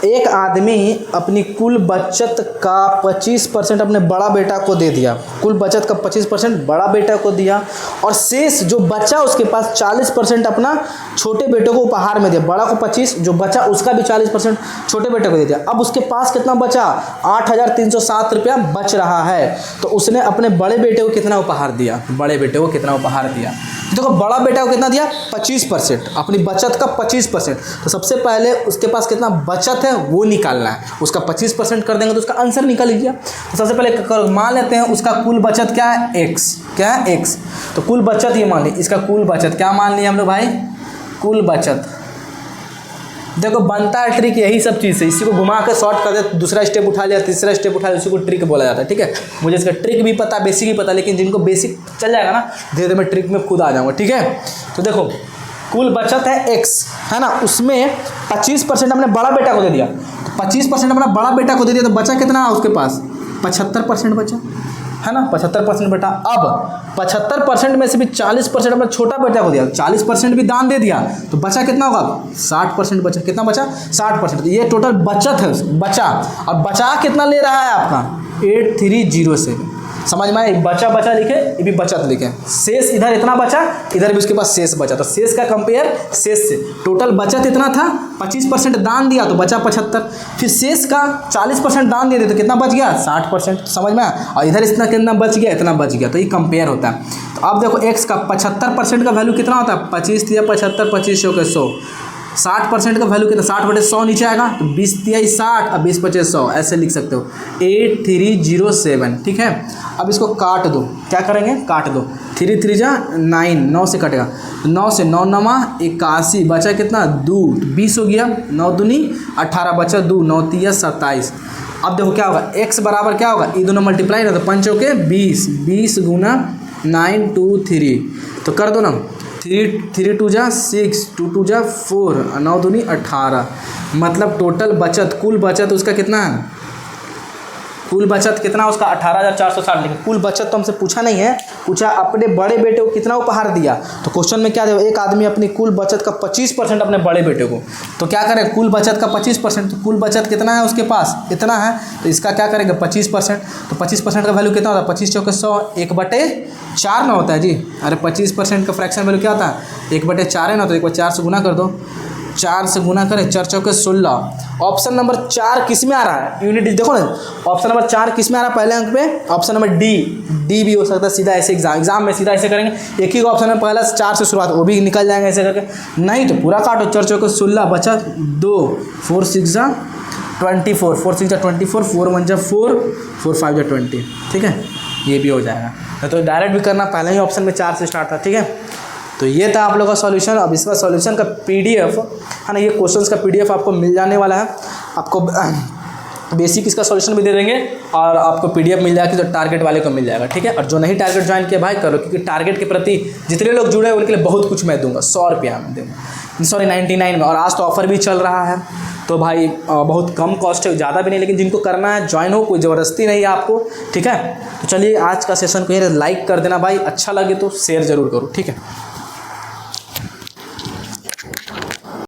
[SPEAKER 1] एक आदमी अपनी कुल बचत का 25% अपने बड़ा बेटा को दे दिया, कुल बचत का 25% बड़ा बेटा को दिया, और शेष जो बचा उसके पास 40% अपना छोटे बेटे को उपहार में दिया। बड़ा को 25, जो बचा उसका भी 40% छोटे बेटे को दे दिया। अब उसके पास कितना बचा, 8,307 रुपया बच रहा है। तो उसने अपने बड़े बेटे को कितना उपहार दिया, बड़े बेटे को कितना उपहार दिया। देखो बड़ा बेटा को कितना दिया, 25%, अपनी बचत का 25%। तो सबसे पहले उसके पास कितना बचत है वो निकालना है। उसका 25% कर देंगे तो उसका आंसर निकल लीजिए। तो सबसे पहले मान लेते हैं उसका कुल बचत क्या है, x, क्या है, x। तो कुल बचत ये मान ली, इसका कुल बचत क्या मान लिया हम लोग भाई, कुल बचत। देखो बनता है ट्रिक यही सब चीज़ से, इसी को घुमा के शॉर्ट कर दे, दूसरा स्टेप उठा लिया, तीसरा स्टेप उठा लिया, उसी को ट्रिक बोला जाता है। ठीक है, मुझे इसका ट्रिक भी पता, बेसिक भी पता, लेकिन जिनको बेसिक चल जाएगा ना, धीरे धीरे मैं ट्रिक में खुद आ जाऊँगा। ठीक है, तो देखो कुल बचत है x, है ना, उसमें 25% हमने बड़ा बेटा को दे दिया। तो 25% अपना बड़ा बेटा को दे दिया, तो बचा कितना उसके पास, 75% बचा, है ना, 75% बेटा। अब 75% में से भी 40% अपना छोटा बेटा को दिया, 40% भी दान दे दिया, तो बचा कितना होगा, 60% बचा। कितना बचा, 60%। तो ये टोटल बचत है, बचा। अब बचा कितना ले रहा है आपका, 8307। समझ में आए, बचा बचा लिखे, ये भी बचत लिखे। शेष इधर इतना बचा, इधर भी उसके पास शेष बचा। तो शेष का कंपेयर शेष से, टोटल बचत इतना था, 25% दान दिया तो बचा 75, फिर शेष का 40% दान दे तो कितना बच गया, 60%। समझ में आया, और इधर इतना कितना बच गया, इतना बच गया। तो ये कंपेयर होता है। तो अब देखो x का 75% का वैल्यू कितना होता है, 25 दिया 75, 25 के 100, 60% का वैल्यू कितना, 60/100 नीचे आएगा, तो 20 दिया 60 और 20/100, ऐसे लिख सकते हो, 8307। ठीक है, अब इसको काट दो, क्या करेंगे, काट दो, 3 3 जा 9, 9 से कटेगा, 9 से 9 9 81, बचा कितना 2, 20 हो गया, 9 दूनी 18 बचा 2, 9 3 27। अब देखो क्या होगा, x बराबर क्या होगा, ये दोनों मल्टीप्लाई ना, तो 5 के 20, 20 गुना 9 2 3, तो कर दो ना, 3 2 जा 6, 2 2 जा 4, 9 दूनी 18। मतलब टोटल बचत, कुल बचत उसका कितना है, कुल बचत कितना उसका 18,460। लेकिन कुल बचत तो हमसे पूछा नहीं है, पूछा अपने बड़े बेटे को कितना उपहार दिया। तो क्वेश्चन में क्या देखो, एक आदमी अपनी कुल बचत का 25% अपने बड़े बेटे को, तो क्या करें, कुल बचत का 25%, तो कुल बचत कितना है उसके पास, इतना है, तो इसका क्या करेंगे 25%। तो 25% का वैल्यू कितना होता है, 25 चौके 100, 1/4 ना होता है जी। अरे 25% का फ्रैक्शन वैल्यू क्या होता है, 1/4 है ना, तो 1/4 से गुना कर दो, 4 से गुना करें, 4 चौके 16। ऑप्शन नंबर 4 किस में आ रहा है, यूनिट देखो ना, ऑप्शन नंबर 4 किस में आ रहा है, पहले अंक पे ऑप्शन नंबर डी भी हो सकता है। सीधा ऐसे एग्जाम में सीधा ऐसे करेंगे, एक ही ऑप्शन में पहला 4 से शुरुआत, वो भी निकल जाएंगे ऐसे करके, नहीं तो पूरा काटो, 4 चौके 16 बचा 2, 4 6 जा 24, 4 6 जा 24, 4 1 जा 4, 4 5 जा 20। ठीक है, ये भी हो जाएगा। तो डायरेक्ट भी करना, पहले ही ऑप्शन में 4 से स्टार्ट था। ठीक है, तो ये था आप लोग का सॉल्यूशन। अब इसका सॉल्यूशन का पीडीएफ है ना, ये क्वेश्चंस का पीडीएफ आपको मिल जाने वाला है। आपको बेसिक इसका सॉल्यूशन भी दे देंगे और आपको पीडीएफ मिल जाएगी, जो टारगेट वाले को मिल जाएगा, ठीक है। और जो नहीं टारगेट ज्वाइन किया भाई करो, क्योंकि टारगेट के प्रति जितने लोग जुड़े हैं उनके लिए बहुत कुछ मैं दूंगा, 100 रुपया में दूंगा, सॉरी 99 में। और आज तो ऑफर भी चल रहा है, तो भाई बहुत कम कॉस्ट है, ज़्यादा भी नहीं, लेकिन जिनको करना है ज्वाइन हो, कोई ज़बरदस्ती नहीं है आपको, ठीक है। तो चलिए आज का सेशन को लाइक कर देना भाई, अच्छा लगे तो शेयर ज़रूर करो, ठीक है।